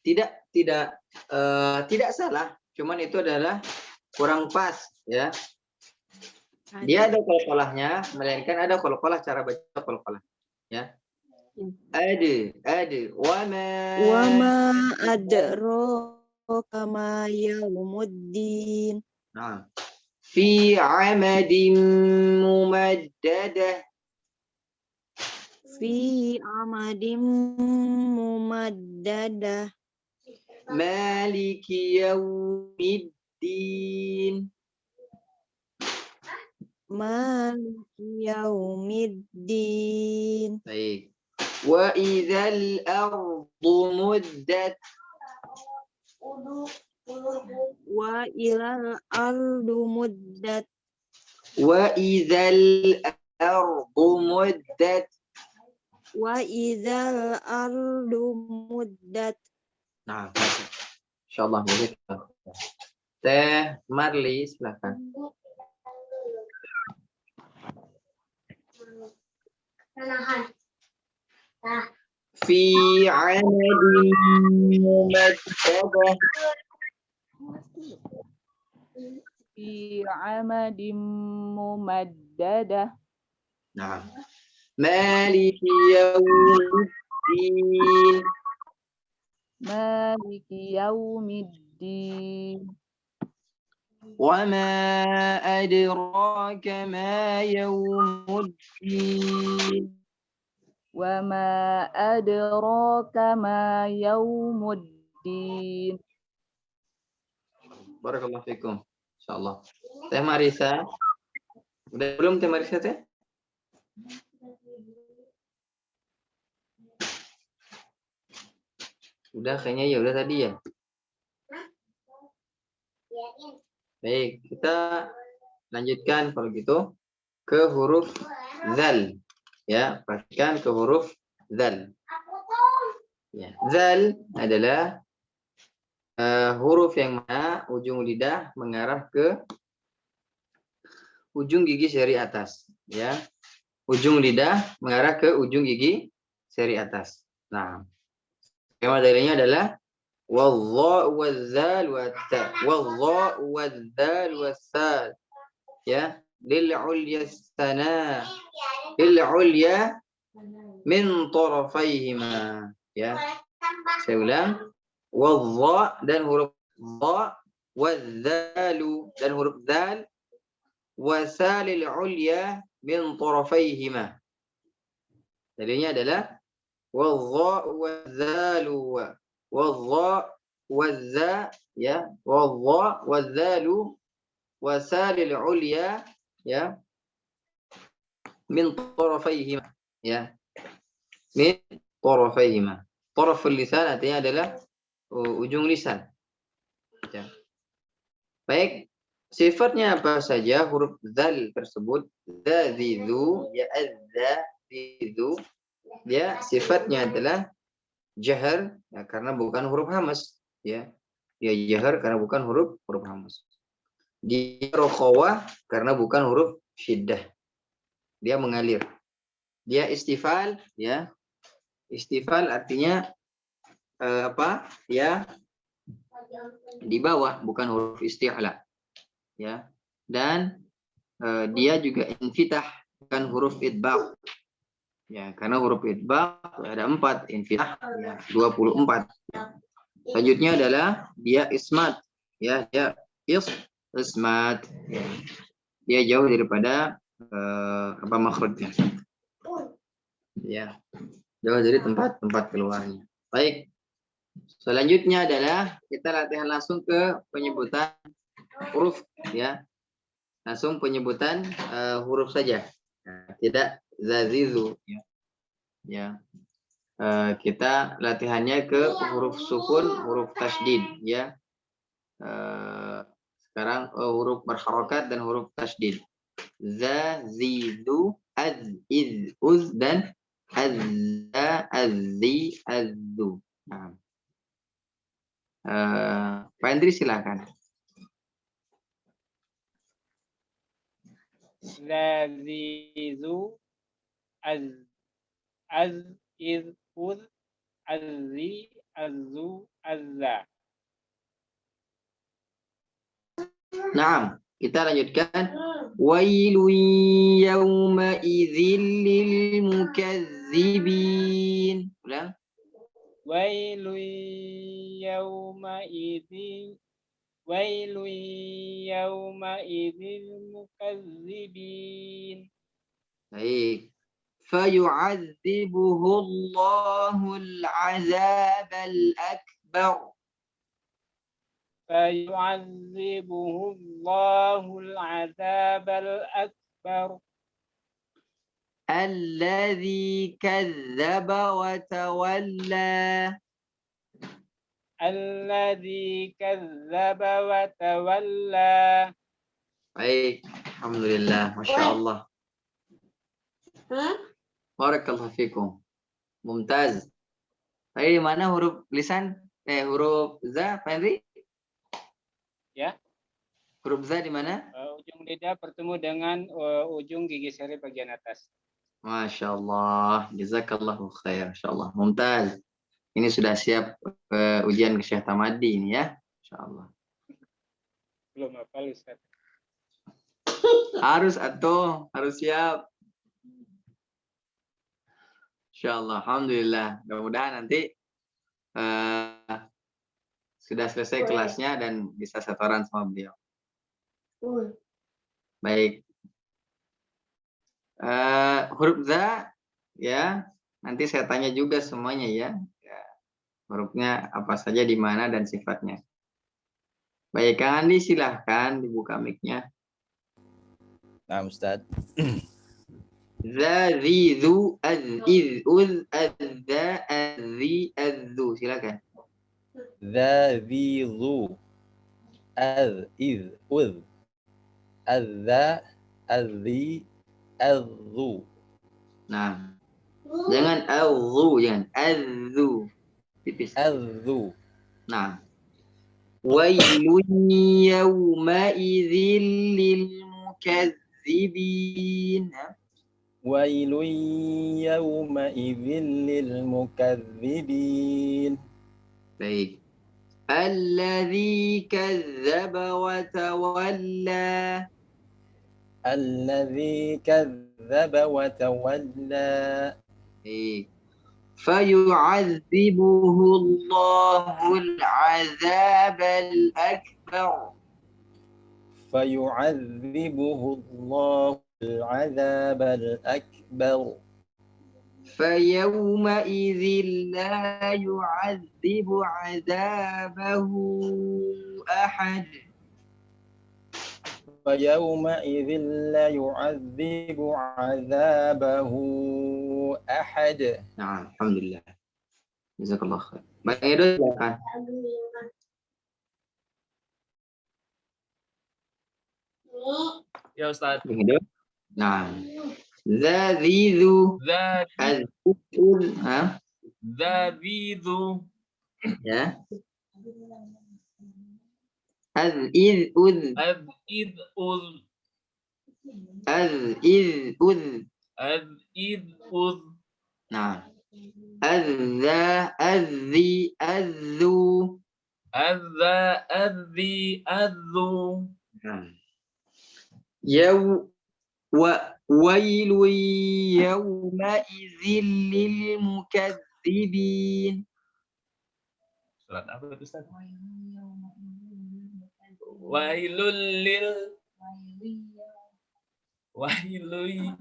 tidak salah, cuman itu adalah kurang pas ya. Dia ada qalqalahnya, melainkan ada qalqalah, cara baca qalqalah ya.
Wama adraka ma yaumuddin.
Nah, fi amadin mumaddadah.
Fi amadin mumaddadah.
Maliki yaumiddin.
Maliki yaumiddin.
Baik. Wa idzal ardu muddat.
Wa ilal ardu muddat.
Wa idzal ardu muddat.
Wa idzal ardu muddat.
Nah, insyaallah begitu. Teh Marli, silakan. Fi amadin mumaddadah.
Fi amadin mumaddadah.
Nah, maliki yaumiddin.
Maliki yaumiddin.
وما أدراك ما يوم الدين.
وما أدراك ما يوم الدين.
Barakallahu fikum. Insyaallah. Teh Marisa. Udah belum Teh Marisa teh? Udah kayaknya ya udah tadi ya. Baik, kita lanjutkan kalau gitu ke huruf zal. Ya, perhatikan ke huruf zal. Ya, zal adalah huruf yang mana ujung lidah mengarah ke ujung gigi seri atas. Ya, ujung lidah mengarah ke ujung gigi seri atas. Nah, skema dalilnya adalah والظاء والذال والتاء والظاء والذال والثاء يا للعليا الثناء للعليا من طرفيهما يا سيولام والظاء dan huruf ظاء والذال dan huruf ذال وسال العليا من طرفيهما. Dalilnya adalah والظاء والذال والظاء والذا يا والظاء والذال وسال العليا يا من طرفيهما يا من طرفيهما. طرف اللسان artinya adalah ujung lisan. Ya. Baik, sifatnya apa saja huruf zal tersebut? Dzidzu ya adzidzu ya, sifatnya adalah jahar ya, karena bukan huruf hamas ya. Dia jahar karena bukan huruf hamas. Dia rokhawah karena bukan huruf syiddah. Dia mengalir. Dia istifal ya. Istifal artinya apa? Ya di bawah, bukan huruf isti'la. Ya. Dan dia juga infitah, bukan huruf idbaq. Ya, karena huruf idgham ada 4, infitah ya, 24. Selanjutnya adalah dia ismat. Ya, dia ismat. Ya. Dia jauh daripada makhrajnya. Ya. Jauh dari tempat keluarnya. Baik. Selanjutnya adalah kita latihan langsung ke penyebutan huruf ya. Langsung penyebutan huruf saja. Tidak zazizu ya. Ya. Kita latihannya ke huruf sukun, huruf tasydid ya. Sekarang huruf berharokat dan huruf tasydid. Za, zizu, az, iz, uz dan azza, azzi, azzu. Nah. Pak Andri silakan.
Zazizu, az, iz, uz, azzi, azzu, azza.
Nah, kita lanjutkan. Wailun yawma idzil lil mukazzibin. Ulang.
Wailun yawma idzin mukazzibin.
Baik. Fayu'adzibuhu Allahul 'adzabal akbar.
فيعذبه الله العذاب الأكبر
الذي كذب وتولى.
الذي كذب وتولى.
Baik, alhamdulillah, masya Allah. Barakallahu fikum. Mumtaz. Tadi mana huruf lisan? Huruf za, Pak Henry?
Ya.
Huruf za di mana?
Ujung lidah bertemu dengan ujung gigi seri bagian atas.
Masya Allah, jazakallahu khair, Masya Allah. Mumtaz. Ini sudah siap ujian ke Syekh Tamadi ini ya, Masya Allah.
Belum hafal Ustaz.
Harus siap. Masya Allah, alhamdulillah. Mudah-mudahan nanti sudah selesai kelasnya dan bisa setoran sama beliau. Baik. Huruf za ya, nanti saya tanya juga semuanya ya. Hurufnya apa saja, di mana dan sifatnya. Baik, Kang Andi silahkan dibuka mic-nya.
Nah, Ustaz.
Za, zi, zu, az, iz, uz, az, za, az, zi, az, zu. Silakan.
Za, zi, zu, az, iz, uz, az, za, az, zi, az, zu.
Nah, jangan al-zu, jangan az-zu. Tipis.
Az-zu.
Nah. Wailun yawma idzil lil mukazzibin.
Wailun yawma idzil lil mukazzibin.
Baik. Alladzi kazzaba wa tawalla.
Alladzi kazzaba wa tawalla.
Baik. Fayu'adzibuhu Allahul 'adzabal akbar.
Fayu'adzibuhu Allahul 'adzabal akbar.
فيومئذ لا يعذب عذابه أحد.
فيومئذ لا يعذب عذابه أحد.
Nah, alhamdulillah. Jazakallah khair. Bang Edo silakan.
Ya Ustaz.
Bang Edo. Nah. Zazizu. Azizun.
Zazizu.
Ya. Az-iz-uz.
Az-iz-uz.
Az-iz-uz.
Az-iz-uz.
Nah. Az-za, az-zi, az-zu.
Az-za, az-zi, az-zu.
Nah. وويل يومئذ للمكذبين.
Surat apa itu, Ustaz? Wailul lil wailul.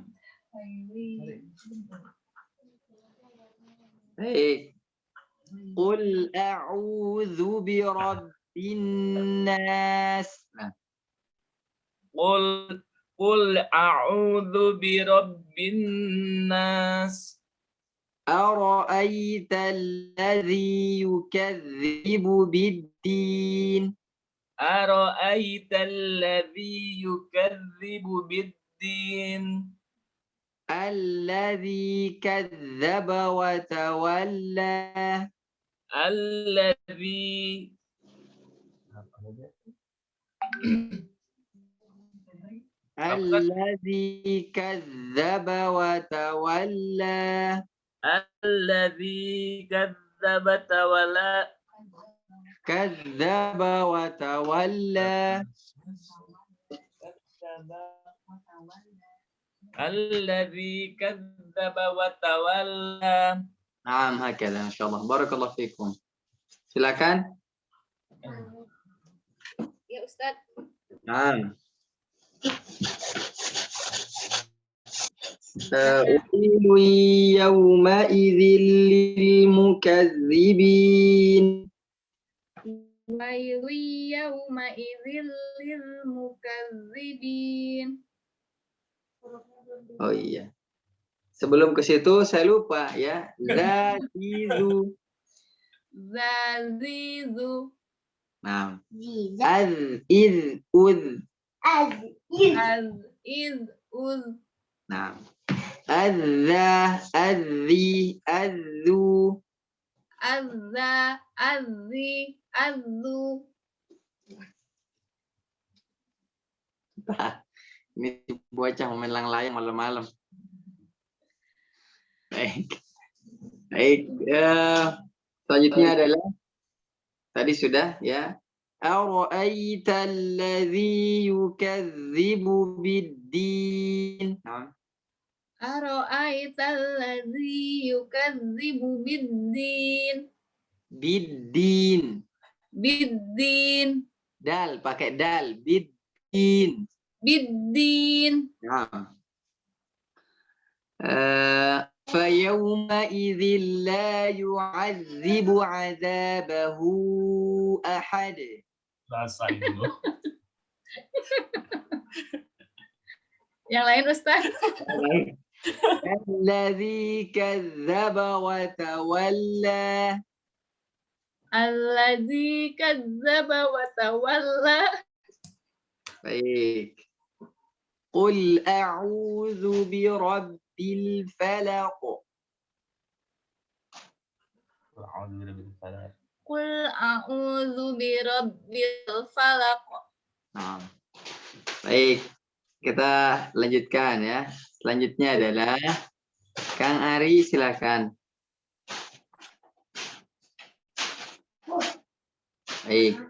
Baik. Qul a'udzu birabbin nas. Nah.
Qul a'udzu birabbin nas.
Ara'aita alladhi yukazzibu bid-din.
Ara'aita alladhi yukazzibu bid-din.
Alladhi kadzdzaba wa tawalla.
Alladhi
Alladhi kadzdzaba wa tawalla.
Alladhi kadzdzaba tawalla.
Kadzdzaba wa tawalla.
Alladzi kadzdzaba wa tawalla.
Naam, hakala insyaallah. Barakallahu fikum. Silakan.
Ya Ustaz.
Naam. Wailun yawma idzil lil mukazzibin.
Wailun yawma idzil lil mukazzibin.
Oh iya. Sebelum ke situ saya lupa ya. Zazizu.
Zazizu.
Nah. Az-iz uz.
Az-iz-uz.
Nah. Az-za az-zi az-zu.
Az-za az-zi az-zu.
Ini bocah mau main layang malam-malam. Baik. Baik. Selanjutnya adalah tadi sudah ya. Ara'aita alladhi yukadzibu bid-din.
Ara'aita alladhi yukadzibu bid-din.
Bid-din.
Bid-din.
Dal, pakai dal. Bid-din.
Bid-din.
Nah. فَيَوْمَئِذٍ لَا يُعَذِّبُ عَذَابَهُ أَحَدٌ.
Basahin dulu.
Yang lain Ustaz.
الَّذِي كَذَّبَ وَتَوَلَّى.
Alladzi kadzdzaba wa tawalla.
Baik. Qul a'udzu birabbil falaq.
Qul a'udzu birabbil falaq.
Nah. Baik. Kita lanjutkan ya. Selanjutnya adalah Kang Ari, silakan. Baik.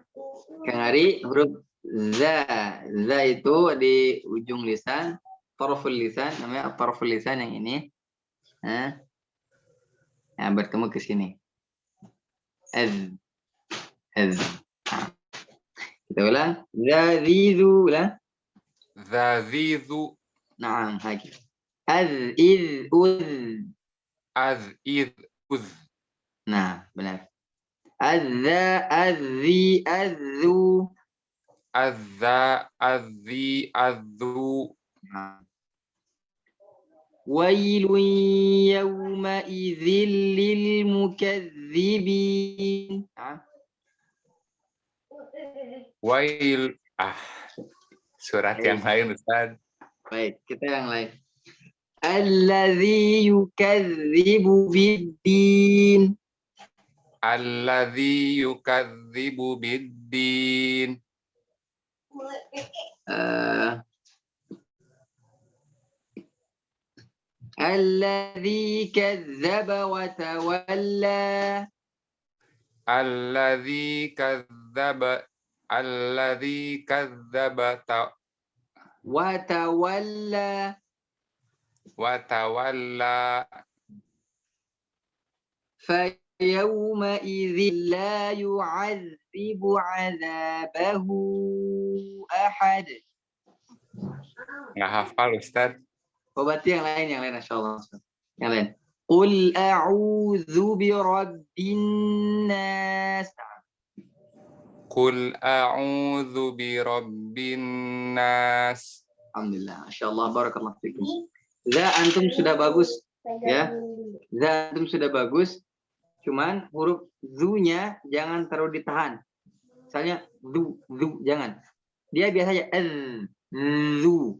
Kang Ari, huruf za. Za itu di ujung lisan, taraful lisan, namanya taraful lisan yang ini. Nah, bertemu ke sini. Az. Az. Nah. Kita ulang. Zazizu, ulang.
Zazizu.
Naam, haki. Az, iz, uz.
Az, iz, uz.
Nah, benar. Az-za, az-zi, az-zu.
Az-za, az-zi, az-zu.
Wailun yawma idzil lil mukazzibin.
Wail. Surat yang lain, Ustaz.
Baik, kita yang lain. Alladzi yukadzibu bid-din.
Alladzi yukadzibu bid-din.
Alladzi kadzdzaba wa tawalla.
Alladzi kadzdzaba
Watawalla.
Watawalla.
فيومئذ لا يعذب عذابه أحد.
Nggak hafal, Ustaz.
Oh, berarti yang lain, insyaallah. Yang lain. Qul a'udzu birabbin nas.
Qul a'udzu birabbin nas.
Alhamdulillah, masyaallah, barakallahu fikum. Za antum sudah bagus, ya. Za antum sudah bagus. Cuman huruf zu-nya jangan terlalu ditahan. Misalnya zu, jangan. Dia biasa aja zu.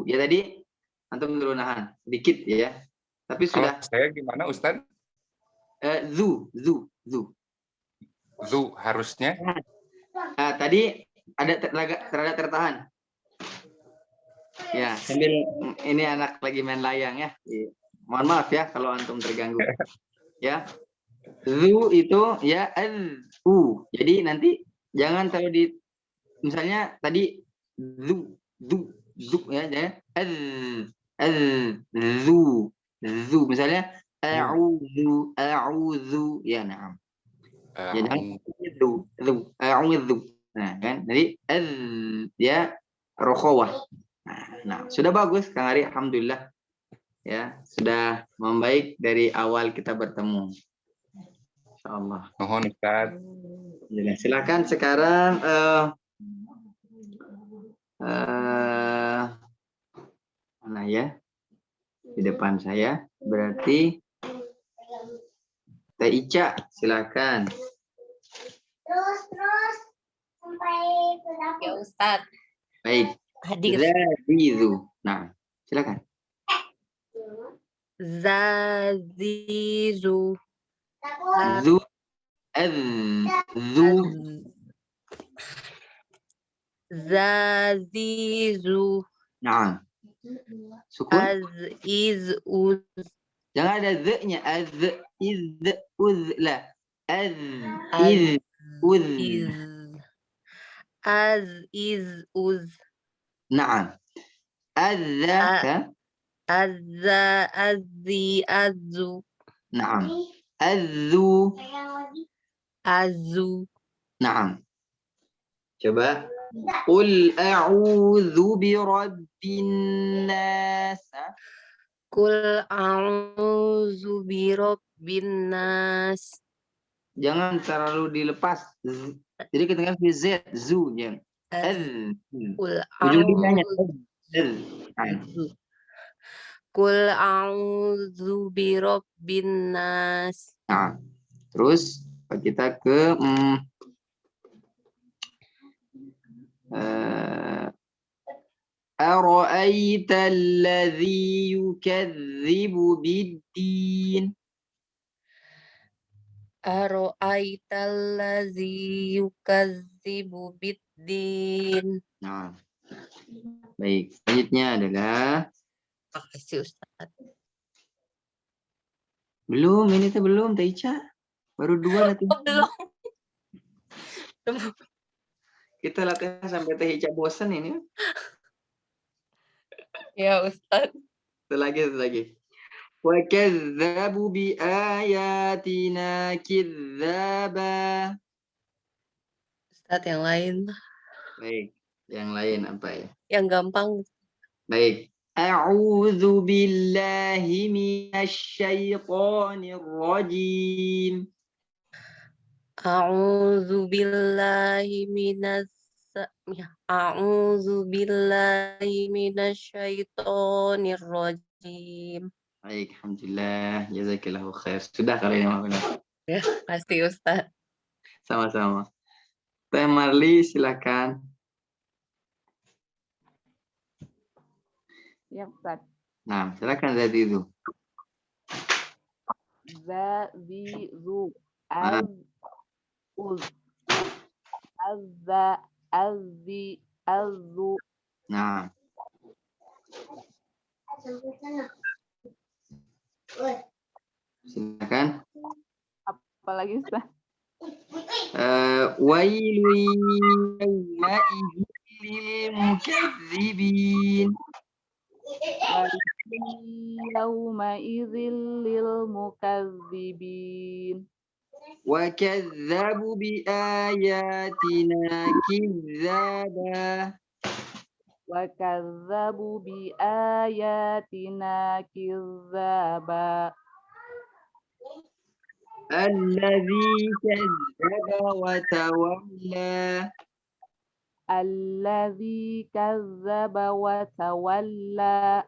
Ya tadi antum dulu nahan sedikit ya. Tapi sudah.
Saya gimana, Ustaz?
Zu.
Zu harusnya.
Tadi ada terada tertahan. Ya, sambil ini anak lagi main layang ya. Mohon maaf ya kalau antum terganggu. Ya. Zu itu ya u. Jadi nanti jangan terlalu di misalnya tadi zu ya, zu misalnya a'udzu ya, na'am. Ya jangan zu a'udzu. Nah, kan? Jadi ya rokhawah. Nah, sudah bagus Kang Ari, alhamdulillah. Ya, sudah membaik dari awal kita bertemu. Insyaallah.
Mohon Ustaz.
Silakan sekarang mana ya? Di depan saya. Berarti Teh Ica, silakan.
Terus sampai ke dapur.
Ya Ustaz.
Baik.
Hadir.
Zazizu. Nah, silakan.
Zazizu.
Zu
Zazizu.
Nah. Sukun.
Az-iz-uz.
Jangan ada z-nya. Az-iz-uz-la. Az-iz-uz.
Az-iz-uz.
Nah. Az-za.
Az-zi-az-zu.
Nah. Az-zu.
Az-zu.
Nah. Coba. Qul a'udzu birabbin nas.
Qul a'udzu birabbin nas.
Jangan terlalu dilepas. Jadi kita kan z, zu ya.
Qul a'udzu. Qul a'udzu birabbin nas.
Nah, terus kita ke ara'aita alladhi yukadzibu bid-din.
Ara'aita alladhi yukadzibu bid-din.
Nah, baik. Selanjutnya adalah
makasih Ustaz.
Belum, ini tuh belum, Teh Ica. Baru 2 nanti.
Belum.
Kita latihan sampai Teh Ica bosan ini.
Ya Ustaz.
Satu lagi. Wa kadzdzabu bi ayatina kidzaba.
Ustaz yang lain.
Baik, yang lain apa ya?
Yang gampang.
Baik. A'udzu billahi minasyaitonir rajim.
A'udzu billahi minasyaitonir rajim.
Baik, alhamdulillah. Jazakillahu khair. Sudah kali ini benar.
Ya, pasti Ustaz.
Sama-sama. Teh Marli, silakan.
Ya, Ustaz.
Nah, silakan Zazizu.
Zazizu. Az-uz. Az-za. Az-zi. Az-zu.
Nah. Silakan.
Apalagi Ustaz?
Wailu yawma idzin للمكذبين
ويل يومئذ للمكذبين
وكذبوا بآياتنا كذابا
وكذبوا بآياتنا كذابا
الذي كذب وتولى
الذي كذب وتولى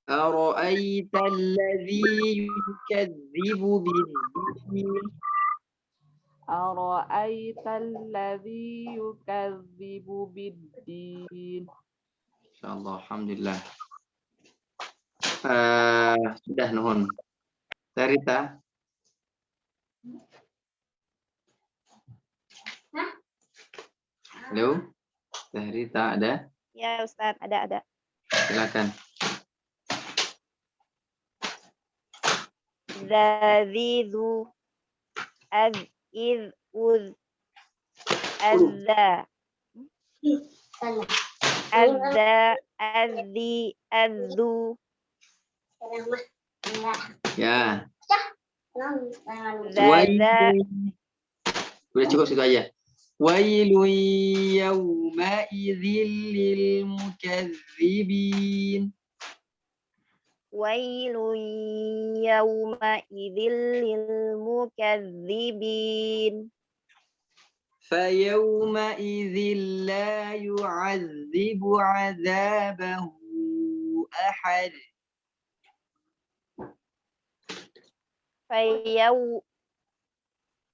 أرأيت الذي يكذب بالدين
أرأيت الذي يكذب بالدين.
Insyaallah, alhamdulillah. Sudah nuhun. Sarita. Halo, Sarita ada?
Ya Ustaz, ada.
Silakan.
Zazizu az-iz-uz azza azza azzi azzu
Ya.
zaza.
Udah cukup situ aja. Wailun yawmaidzil lil mukazzibin.
Wailun yawmaidzil lil mukazzibin.
فيومئذ لا يعذب عذابه أحد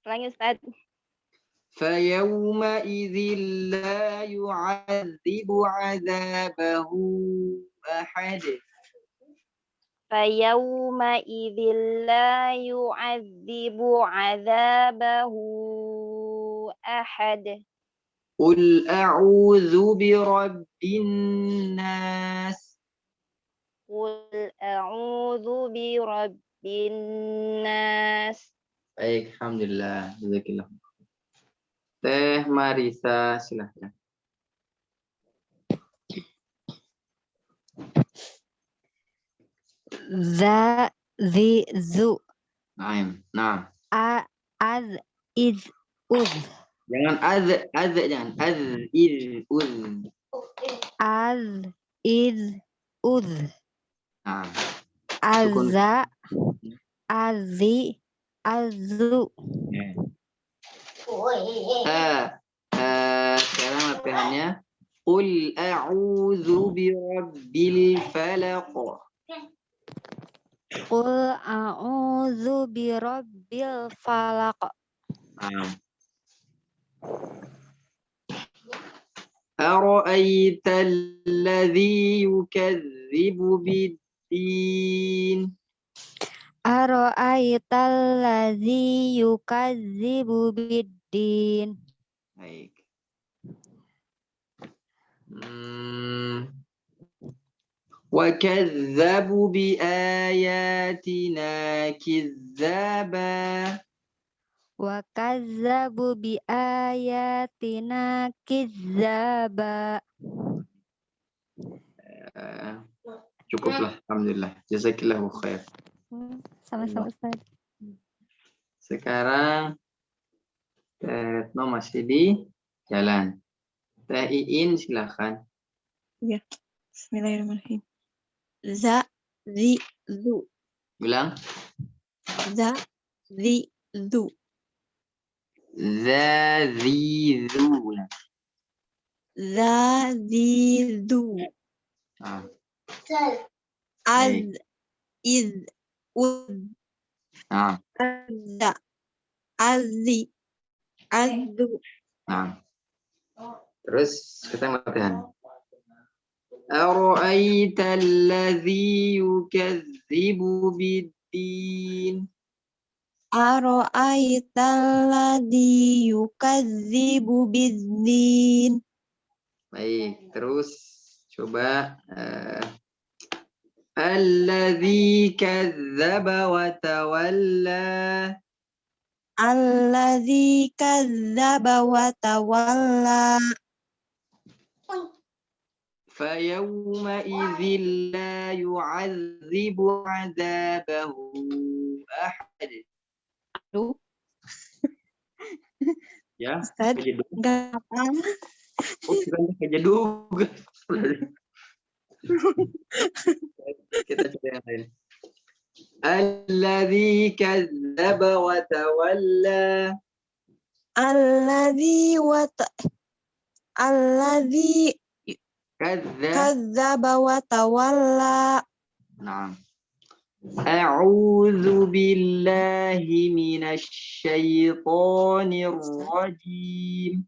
Ulangi Ustaz.
فيومئذ لا يعذب عذابه أحد
فيومئذ لا يعذب عذابه أحد
قل أعوذ برب الناس
قل أعوذ برب الناس.
Baik, alhamdulillah. Jazakallah. Teh Marisa, silahkan.
Zu.
Nah.
Az, iz, uz.
Jangan jangan. Az, iz, uz.
Az, iz, uz.
Nah.
Azza, azi, azu.
Sekarang latihannya. Qul a'udzu birabbil falaq.
Qul a'udzu birabbil falaq.
أرأيت الذي يكذب بالدين
أرأيت الذي يكذب بالدين.
Baik. وكذبوا بآياتنا كذابا
وكذبوا بآياتنا كذابا.
Cukuplah, alhamdulillah. Jazakillahu khair.
Sama-sama Ustaz.
Sekarang Teh Etno masih di jalan. Teh Iin silakan.
Ya. Bismillahirrahmanirrahim. Za, zi, zu.
Bilang.
Za, zi, zu.
Za, zi, zu.
Za, zi, zu. Az, iz, uz. Azza, azzi, azzu.
Terus kita latihan. أرأيت الذي يكذب بالدين
أرأيت الذي يكذب بالدين.
Baik, terus coba الذي كذب وتولى
الذي كذب وتولى
فيومئذ لا يعذب عذابه أحد.
Aduh,
Ya,
Ustaz,
kejeduk.
enggak apa.
Oh, bukan kejeduk. Kita coba yang lain. Alladzi kadzdzaba wa tawalla.
Alladzi
Kadzdzaba.
kadzdzaba wa tawalla.
Naam. A'udzu billahi minasy syaithanir rajim.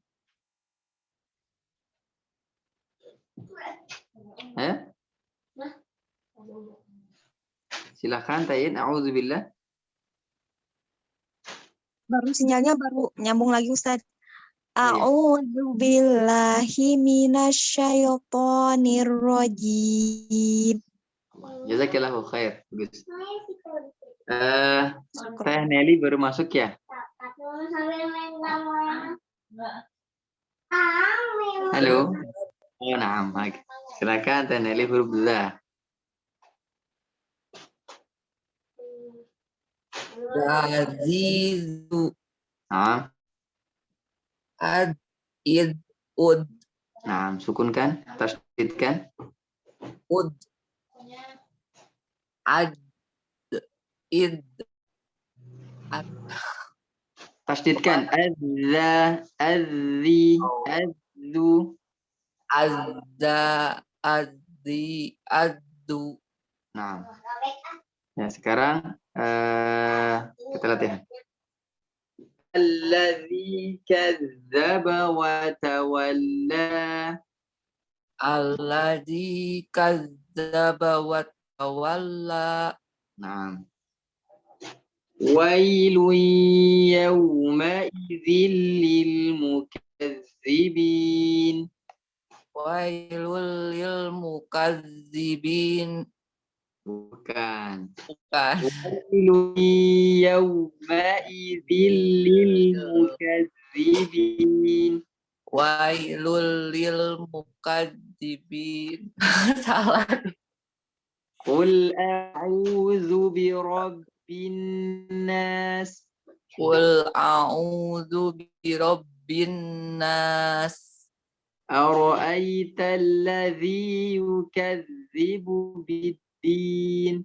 Silakan Tayin. A'udzubillah.
Baru sinyalnya baru nyambung lagi Ustaz.
Oh, iya.
A'udzu billahi minasyaitonir rajim.
Jazakillahu khair. Bagus. Teh Nelly baru masuk ya? Halo. Oh, naam. Silakan Teh Nelly huruf dza.
Azizu.
Naam.
Ud.
Naam, sukunkan, tasdidkan.
Ud. Id.
Tasdidkan. Adza, adzi, adzu.
Azza, adzi, addu.
Nah. Ya, sekarang kita latihan. Alladzi kadzdzaba wa tawalla.
Alladzi kadzdzaba wa tawalla.
Nah. Wailun yawma idzil lil mukazzibin.
Wailul lil mukazzibin.
Bukan.
Bukan.
Wailun yawma idzil lil mukazzibin.
Wailul lil mukazzibin. Salah.
Qul a'udzu birabbin nas.
Qul a'udzu birabbin nas.
Ara'aita alladzi yukadzibu biddin.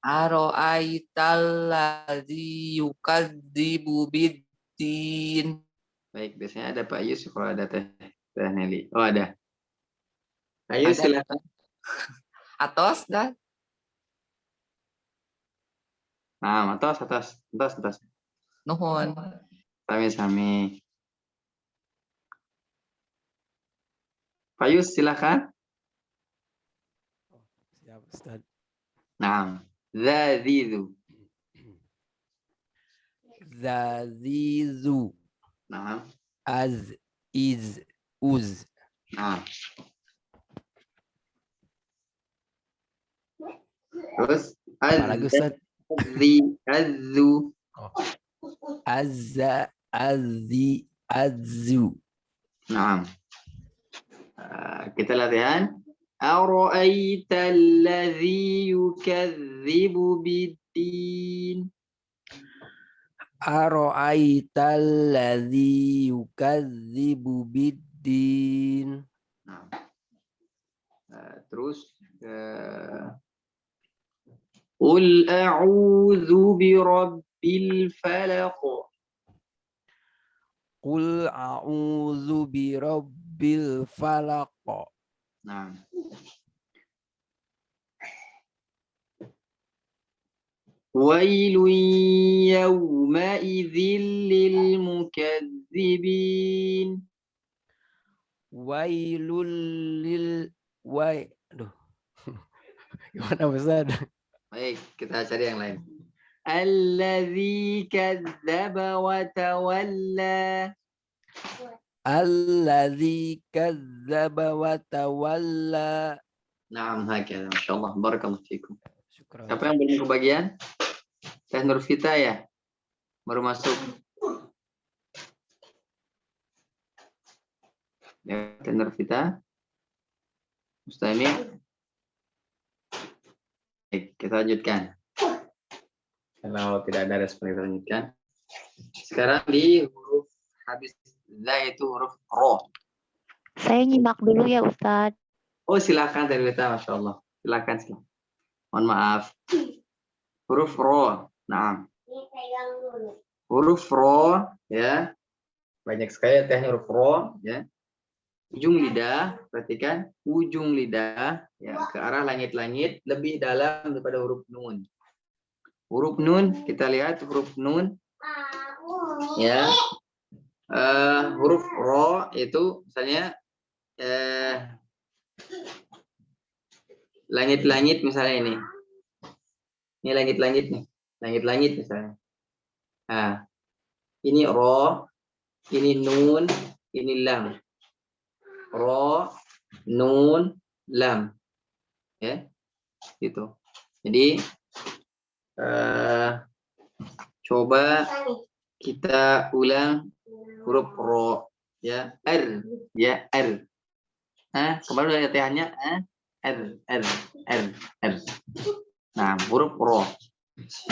Ara'aita alladzi yukadzibu biddin.
Baik, biasanya ada Pak Yus kalau ada Teh Nelly. Oh, ada. Ayo silakan.
Atos dah.
Nah, atas.
Nuhun.
Sami-sami. Pak Yus, silakan.
Siap, Ustaz.
Nah, zazizu.
Zazizu.
Nah.
Az, iz, uz.
Nah. Terus
Apalagi Ustaz?
Azzu.
Azza, azzi, azzu.
Nah. Kita latihan. Ara'aita alladzi yukadzibu biddin.
Ara'aita alladzi yukadzibu biddin.
Nah. Terus Qul a'udzu birabbil falaq.
Qul a'udzu birabbil falaq.
Nah. Wailun yawma idzil lil mukazzibin.
Wailul lil aduh. Gimana Ustaz?
Baik, kita cari yang lain. Alladzi kadzdzaba wa tawalla.
Alladzi kadzdzaba wa tawalla.
Naam, hakika. Masyaallah, barakallahu fikum.
Syukran.
Siapa yang belum kebagian? Teh Nurvita ya? Baru masuk. Ya, Teh Nurvita. Mustami. Baik, kita lanjutkan. Kalau tidak ada respon kita lanjutkan. Sekarang di huruf habis za itu huruf ro.
Saya nyimak dulu ya Ustadz.
Oh silakan Terlita, Masya Allah. Silakan. Mohon maaf. Huruf ro. Nah. Huruf ro ya. Banyak sekali teknik huruf ro ya. Ujung lidah, perhatikan ujung lidah ya ke arah langit-langit lebih dalam daripada huruf nun. Huruf nun kita lihat huruf nun ya. Huruf ro itu misalnya langit-langit misalnya ini. Ini langit-langit nih. Langit-langit misalnya. Nah, ini ro, ini nun, ini lam. Ro, nun, lam. Ya. Gitu. Jadi coba kita ulang huruf ro ya. R ya, R. Kemarin udah latihannya R. Nah, huruf ro.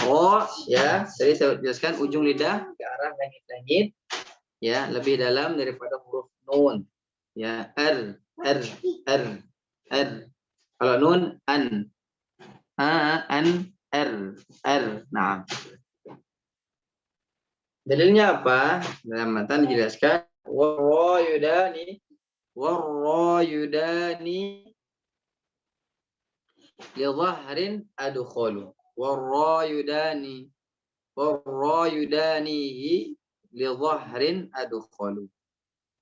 Ro ya, tadi saya jelaskan ujung lidah ke arah langit-langit ya, lebih dalam daripada huruf nun. Ya, R. Kalau nun an. R. Nah. Dalilnya apa? Dalam matan dijelaskan warrayudani li dhahrin adkhulu. Warrayudanihi li dhahrin adkhulu.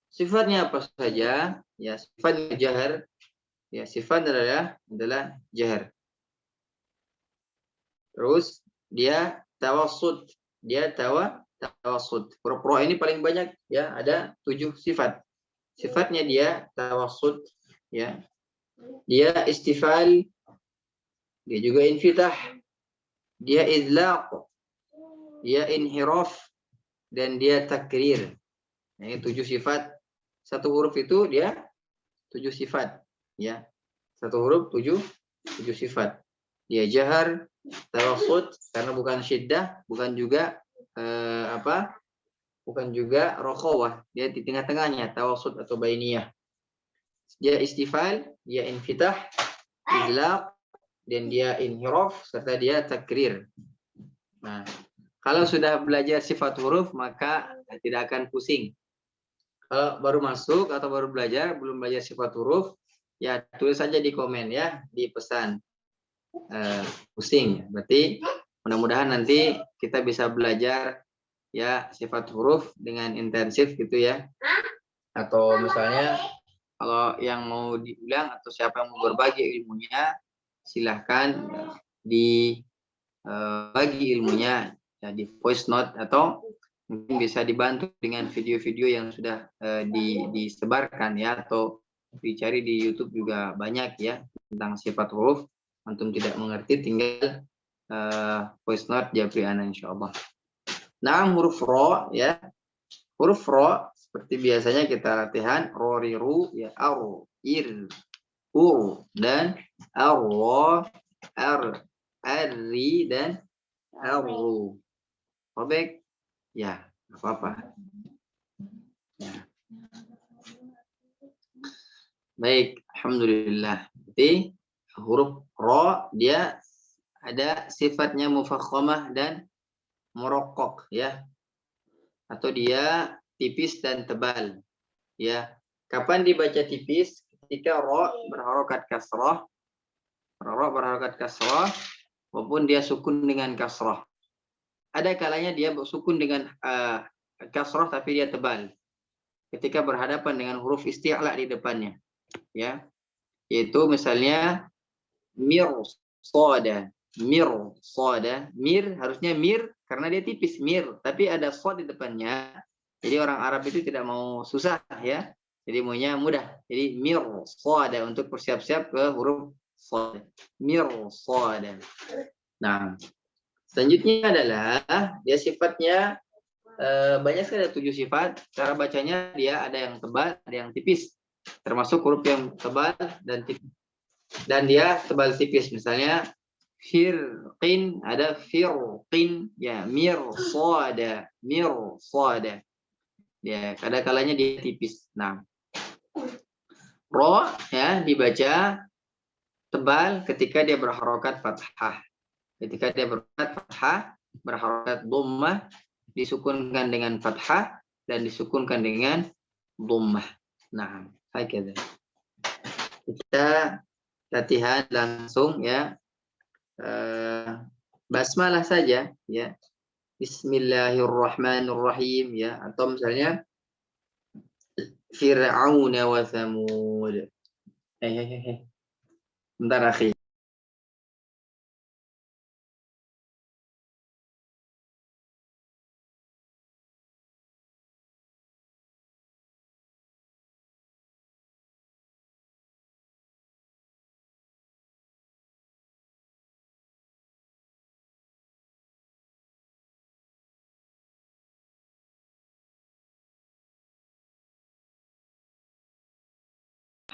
Sifatnya apa saja? Ya, sifatnya jahar. Ya, sifat adalah jahar. Terus dia tawassut. Dia tawassut. Huruf ro ini paling banyak ya, ada 7 sifat. Sifatnya dia tawassut ya. Dia istifal. Dia juga infitah. Dia idlaq. Dia inhiraf dan dia takrir. Nah, ini 7 sifat. Satu huruf itu dia 7 sifat ya. Satu huruf 7 sifat. Dia jahar, tawassut karena bukan syiddah, bukan juga bukan juga rokhawah. Dia di tengah-tengahnya, tawassut atau bainiyah. Dia istifal, dia infitah, idlaq, dan dia inhiraf serta dia takrir. Nah, kalau sudah belajar sifat huruf maka tidak akan pusing. Kalau baru masuk atau baru belajar, belum belajar sifat huruf, ya tulis saja di komen ya, di pesan. Pusing. Berarti mudah-mudahan nanti kita bisa belajar ya sifat huruf dengan intensif gitu ya. Atau misalnya kalau yang mau diulang atau siapa yang mau berbagi ilmunya, silahkan dibagi ilmunya ya, di voice note atau mungkin bisa dibantu dengan video-video yang sudah disebarkan ya, atau dicari di YouTube juga banyak ya tentang sifat huruf. Antum tidak mengerti tinggal voice note Japri ana insyaallah. Nah, huruf ro ya. Huruf ro seperti biasanya kita latihan ro ri ru ya, ar ir ur dan ar ri dan ar-ru. Robek ya, apa-apa. Ya. Baik, alhamdulillah. Jadi huruf ro dia ada sifatnya mufakhamah dan muraqqaq ya. Atau dia tipis dan tebal. Ya. Kapan dibaca tipis? Ketika ro berharokat kasrah. Ro berharokat kasrah maupun dia sukun dengan kasrah. Ada kalanya dia sukun dengan kasrah tapi dia tebal. Ketika berhadapan dengan huruf isti'la di depannya. Ya. Yaitu misalnya mir sada. Mir harusnya mir karena dia tipis mir, tapi ada shad di depannya. Jadi orang Arab itu tidak mau susah ya. Jadi maunya mudah. Jadi mir sada untuk bersiap-siap ke huruf shad. Mir sada. Nah, selanjutnya adalah dia sifatnya banyak sekali, ada 7 sifat. Cara bacanya dia ada yang tebal, ada yang tipis. Termasuk huruf yang tebal dan tipis. dan dia tebal tipis. Misalnya firqin, ada firqin, ya mirsada, mirsada. Ya, kadang-kalanya dia tipis. Nah, ro ya dibaca tebal ketika dia berharokat fathah. Ketika dia berharokat fathah, berharokat dhammah, disukunkan dengan fathah dan disukunkan dengan dhammah. Nah, kayak gitu. Kita latihan langsung ya. Basmalah saja ya. Bismillahirrahmanirrahim ya, atau misalnya Fir'aun wa Thamud. Bentar akhi.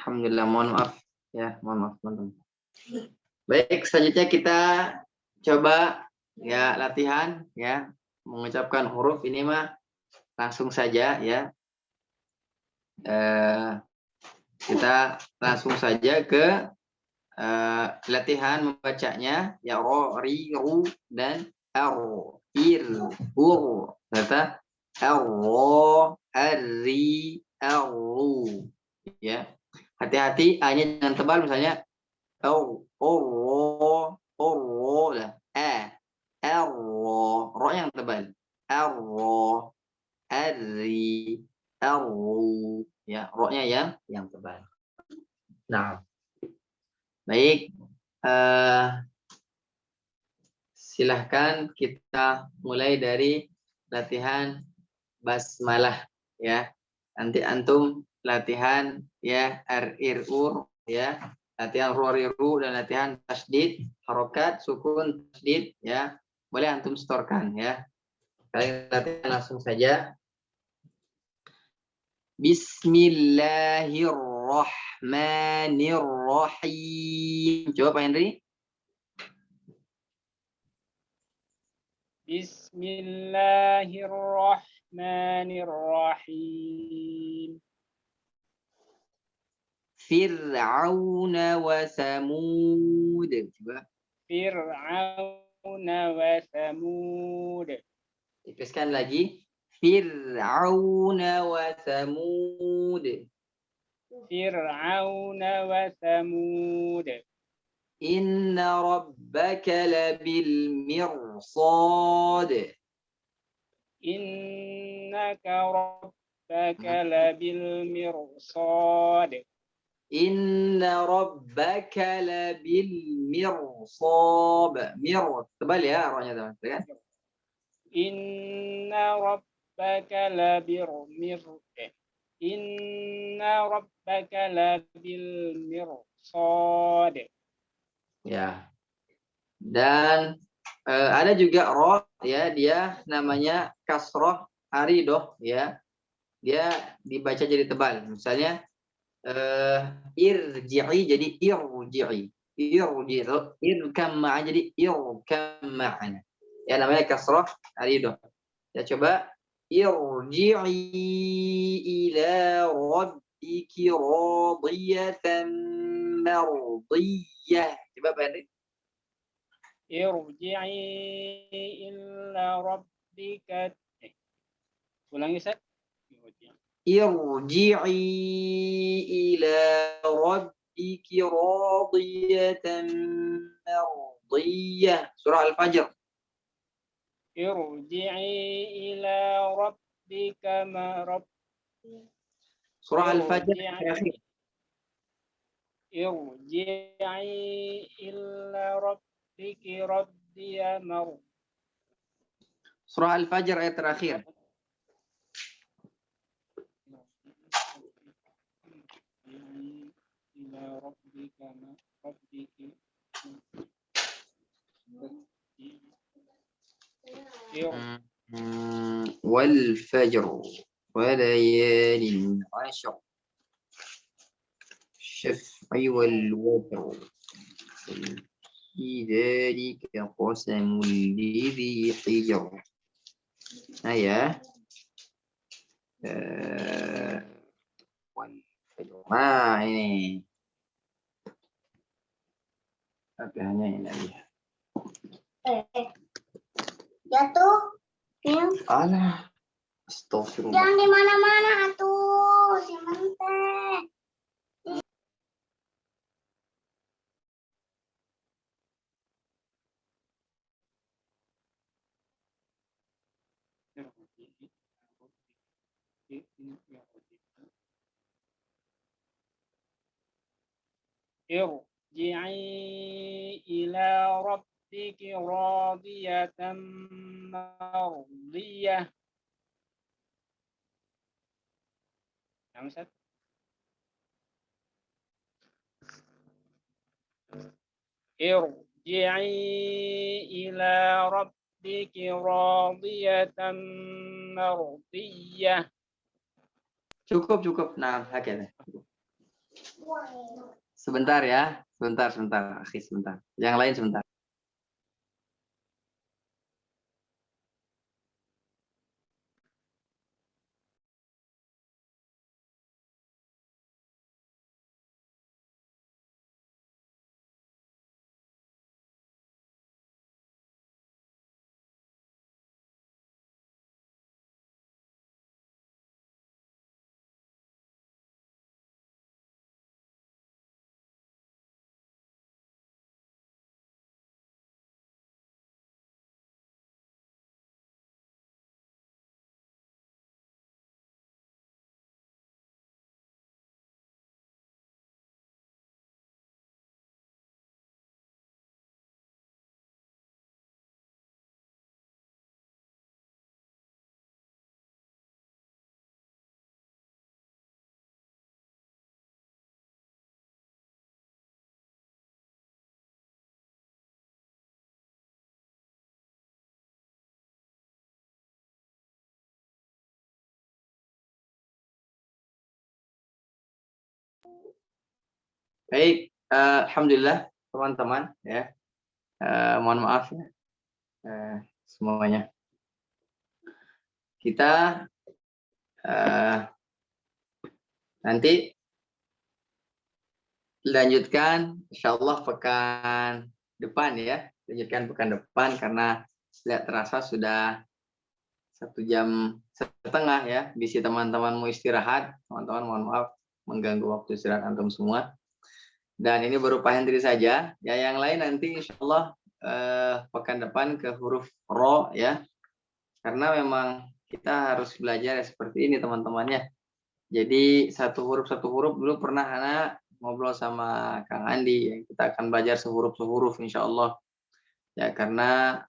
Alhamdulillah, mohon maaf ya, mohon maaf teman-teman. Baik, selanjutnya kita coba ya latihan ya mengucapkan huruf ini mah langsung saja ya. Kita langsung saja ke latihan membacanya ya, ro, ri, ru dan ar, ir, ur, serta ar, ri, ru ya. Hati-hati A-nya jangan tebal, misalnya lah, ro yang tebal, ro, ri, ru ya, ro-nya yang tebal. Nah, baik, silahkan kita mulai dari latihan basmalah ya. Nanti antum latihan ya ur ya, latihan ru dan latihan tasdid, harokat, sukun, tasdid ya. Boleh antum setorkan ya. Kalian latihan langsung saja. Bismillahirrahmanirrahim. Coba Pak Henry.
Bismillahirrahmanirrahim.
Fir'aun wa Thamud. Coba.
Fir'aun wa Thamud.
Tipiskan lagi. Fir'aun wa Thamud.
Fir'aun wa Thamud.
Inna rabbaka labil mirsad.
Innaka rabbaka labil mirsad.
Inna rabbaka labil mirsab. Tebal ya rohnya teman-teman.
Inna rabbaka labil mirsad. Inna rabbaka labil mirsad.
Ya. Dan ada juga roh ya, dia namanya kasroh aridoh ya. Dia dibaca jadi tebal. Misalnya irji'i jadi irji'i. Irkam ma'an jadi irkam ma'an. Ya, namanya kasroh aridoh. Ya, coba irji'i ila rabbiki radiyatan mardiyah. Coba Pak Henry.
Irji'i ila rabbika. Ulangi, Ustaz.
Irji'i ila rabbiki radiyatan mardiyah. Surah Al-Fajr.
Irji'i ila rabbika
Surah Al-Fajr terakhir.
Irji'i ila rabbiki radiyatan mardiyah.
Surah Al-Fajr ayat terakhir. Wal fajr wa layalin 'ashr. والشفع والوتر في ذلك قسم لذي حجر. Nah ya. Nah ini. Latihannya ini aja.
Jatuh.
Alah. Astagfirullah.
Jangan di mana-mana atuh, si Mente.
Irji'i ila rabbiki radiyatan mardiyah. Yang Ustaz? Irji'i ila rabbiki radiyatan mardiyah.
Cukup. Nah, oke. Sebentar ya. Sebentar. Akhi, sebentar. Yang lain sebentar. Baik, alhamdulillah teman-teman ya. Mohon maaf ya semuanya. Kita nanti lanjutkan insyaallah pekan depan ya. Lanjutkan pekan depan karena tidak terasa sudah 1 jam setengah ya. Bisi teman-teman mau istirahat. Teman-teman mohon maaf mengganggu waktu istirahat antum semua. Dan ini baru pahendri saja. Ya, yang lain nanti insyaallah pekan depan ke huruf ro ya. Karena memang kita harus belajar seperti ini teman-temannya. Jadi satu huruf dulu pernah anak ngobrol sama Kang Andi ya. Kita akan belajar sehuruf insyaallah. Ya, karena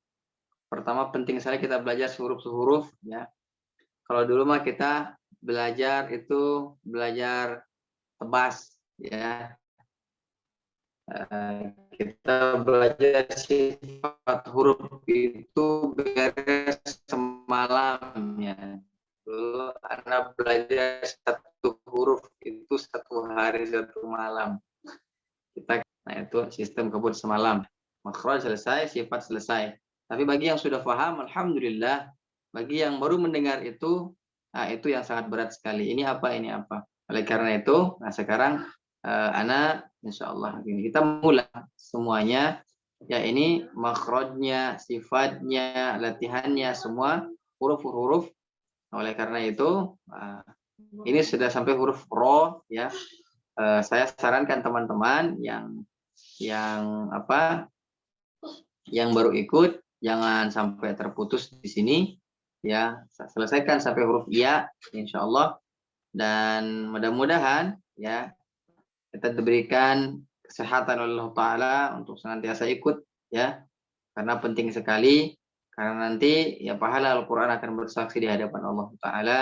pertama penting sekali kita belajar sehuruf ya. Kalau dulu mah kita belajar tebas ya. Kita belajar sifat huruf itu beres semalam ya. Dulu anak belajar 1 huruf itu 1 hari 1 malam. Nah itu sistem kebut semalam. Makhraj selesai, sifat selesai. Tapi bagi yang sudah paham, alhamdulillah. Bagi yang baru mendengar itu, nah itu yang sangat berat sekali. Ini apa? Oleh karena itu, nah sekarang anak insyaallah kita mulai semuanya ya, ini makhrajnya, sifatnya, latihannya semua huruf. Oleh karena itu ini sudah sampai huruf ro ya. Saya sarankan teman-teman yang baru ikut jangan sampai terputus di sini ya. Selesaikan sampai huruf ya insyaallah, dan mudah-mudahan ya kita diberikan kesehatan oleh Allah Ta'ala untuk senantiasa ikut ya, karena penting sekali, karena nanti ya pahala Al-Quran akan bersaksi di hadapan Allah Ta'ala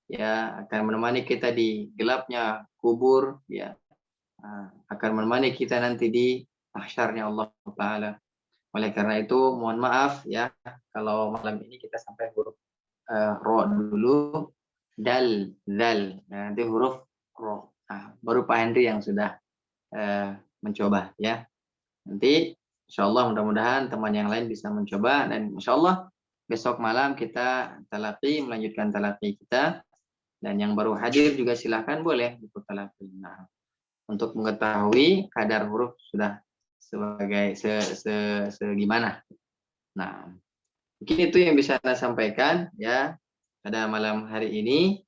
ya, akan menemani kita di gelapnya kubur ya, akan menemani kita nanti di mahsyarnya Allah Ta'ala. Oleh karena itu mohon maaf ya kalau malam ini kita sampai huruf ro dulu, dal, nanti huruf ro. Nah, baru Pak Henry yang sudah mencoba ya. Nanti insya Allah mudah-mudahan teman yang lain bisa mencoba, dan insya Allah besok malam kita talaqi, melanjutkan talaqi kita, dan yang baru hadir juga silahkan boleh ikut talaqi. Nah, untuk mengetahui kadar huruf sudah sebagai segimana. Nah, mungkin itu yang bisa saya sampaikan ya pada malam hari ini.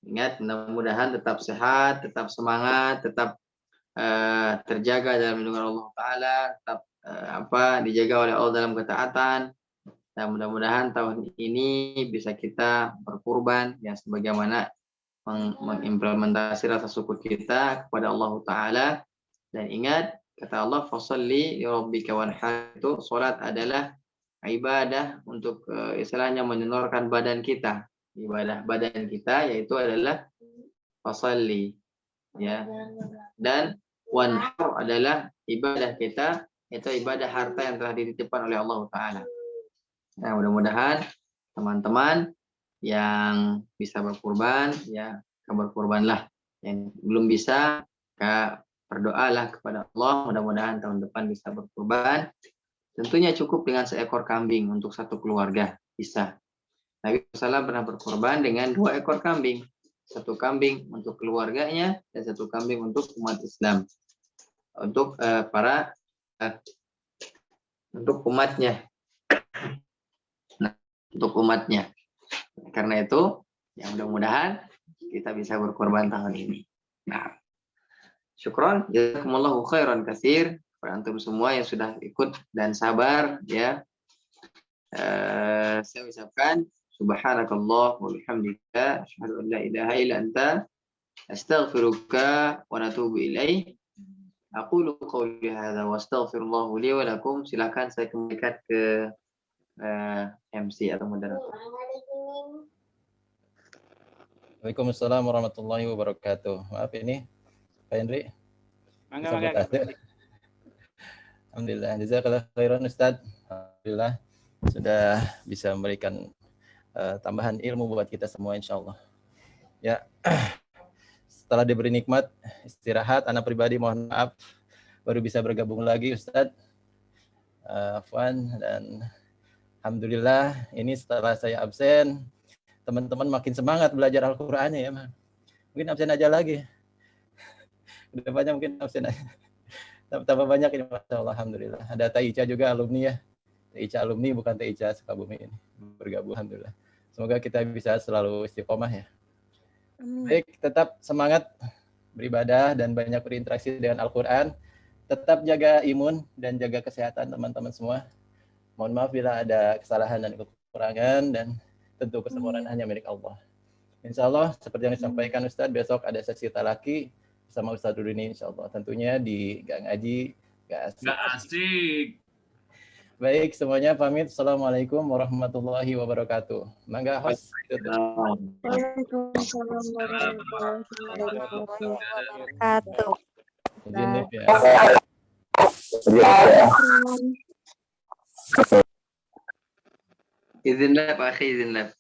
Ingat, mudah-mudahan tetap sehat, tetap semangat, tetap terjaga dalam lindungan Allah Ta'ala, tetap dijaga oleh Allah dalam ketaatan. Dan mudah-mudahan tahun ini bisa kita berkurban ya sebagaimana mengimplementasi rasa syukur kita kepada Allah Ta'ala. Dan ingat, kata Allah, fasalli li rabbika wanhar, itu salat adalah ibadah untuk istilahnya menyenorkan badan kita. Ibadah badan kita yaitu adalah fasalli ya. Dan wanhar adalah ibadah kita, itu ibadah harta yang telah dititipkan oleh Allah Ta'ala. Nah, mudah-mudahan teman-teman yang bisa berkurban ya berkurbanlah, yang belum bisa berdoalah kepada Allah, mudah-mudahan tahun depan bisa berkurban. Tentunya cukup dengan seekor kambing untuk satu keluarga, bisa. Nabi SAW pernah berkorban dengan 2 ekor kambing. 1 kambing untuk keluarganya dan 1 kambing untuk umat Islam. Untuk untuk umatnya. Nah, untuk umatnya. Karena itu, ya mudah-mudahan kita bisa berkorban tahun ini. Nah, syukron, jazakumullahu khairan katsir kepada antum semua yang sudah ikut dan sabar ya. Saya ucapkan subhanakallah wa bihamdika asyhadu an la ilaha illa anta astaghfiruka wa natubu ilaih. Aqulu qawli hadza wa astaghfirullah li wa lakum. Silakan saya kembalikan ke MC atau moderator.
Waalaikumsalam warahmatullahi wabarakatuh. Maaf ini Pak Henry.
Mangga.
Alhamdulillah, jazakallah khairan Ustaz. Alhamdulillah sudah bisa memberikan tambahan ilmu buat kita semua insyaallah. Ya. Setelah diberi nikmat istirahat, anak pribadi mohon maaf baru bisa bergabung lagi Ustaz. Afwan, dan alhamdulillah ini setelah saya absen, teman-teman makin semangat belajar Al-Qur'annya ya. Mungkin absen aja lagi. Kedepannya mungkin absen aja. Tambah banyak ini, Masya Allah, alhamdulillah. Ada Taica juga alumni ya. Taica alumni bukan Taica Sukabumi ini. Bergabung, alhamdulillah. Semoga kita bisa selalu istiqomah ya. Baik, tetap semangat beribadah dan banyak berinteraksi dengan Al-Quran. Tetap jaga imun dan jaga kesehatan teman-teman semua. Mohon maaf bila ada kesalahan dan kekurangan, dan tentu kesempurnaan hanya milik Allah. Insya Allah, seperti yang disampaikan Ustadz, besok ada sesi talaki sama Ustadz Rudini insya Allah. Tentunya di Gang Ngaji Gak Asik. Baik, semuanya pamit. Assalamualaikum warahmatullahi wabarakatuh. Mangga host.
Waalaikumsalam warahmatullahi wabarakatuh.
Izin ya.
Izin lab, akhi, izin lab.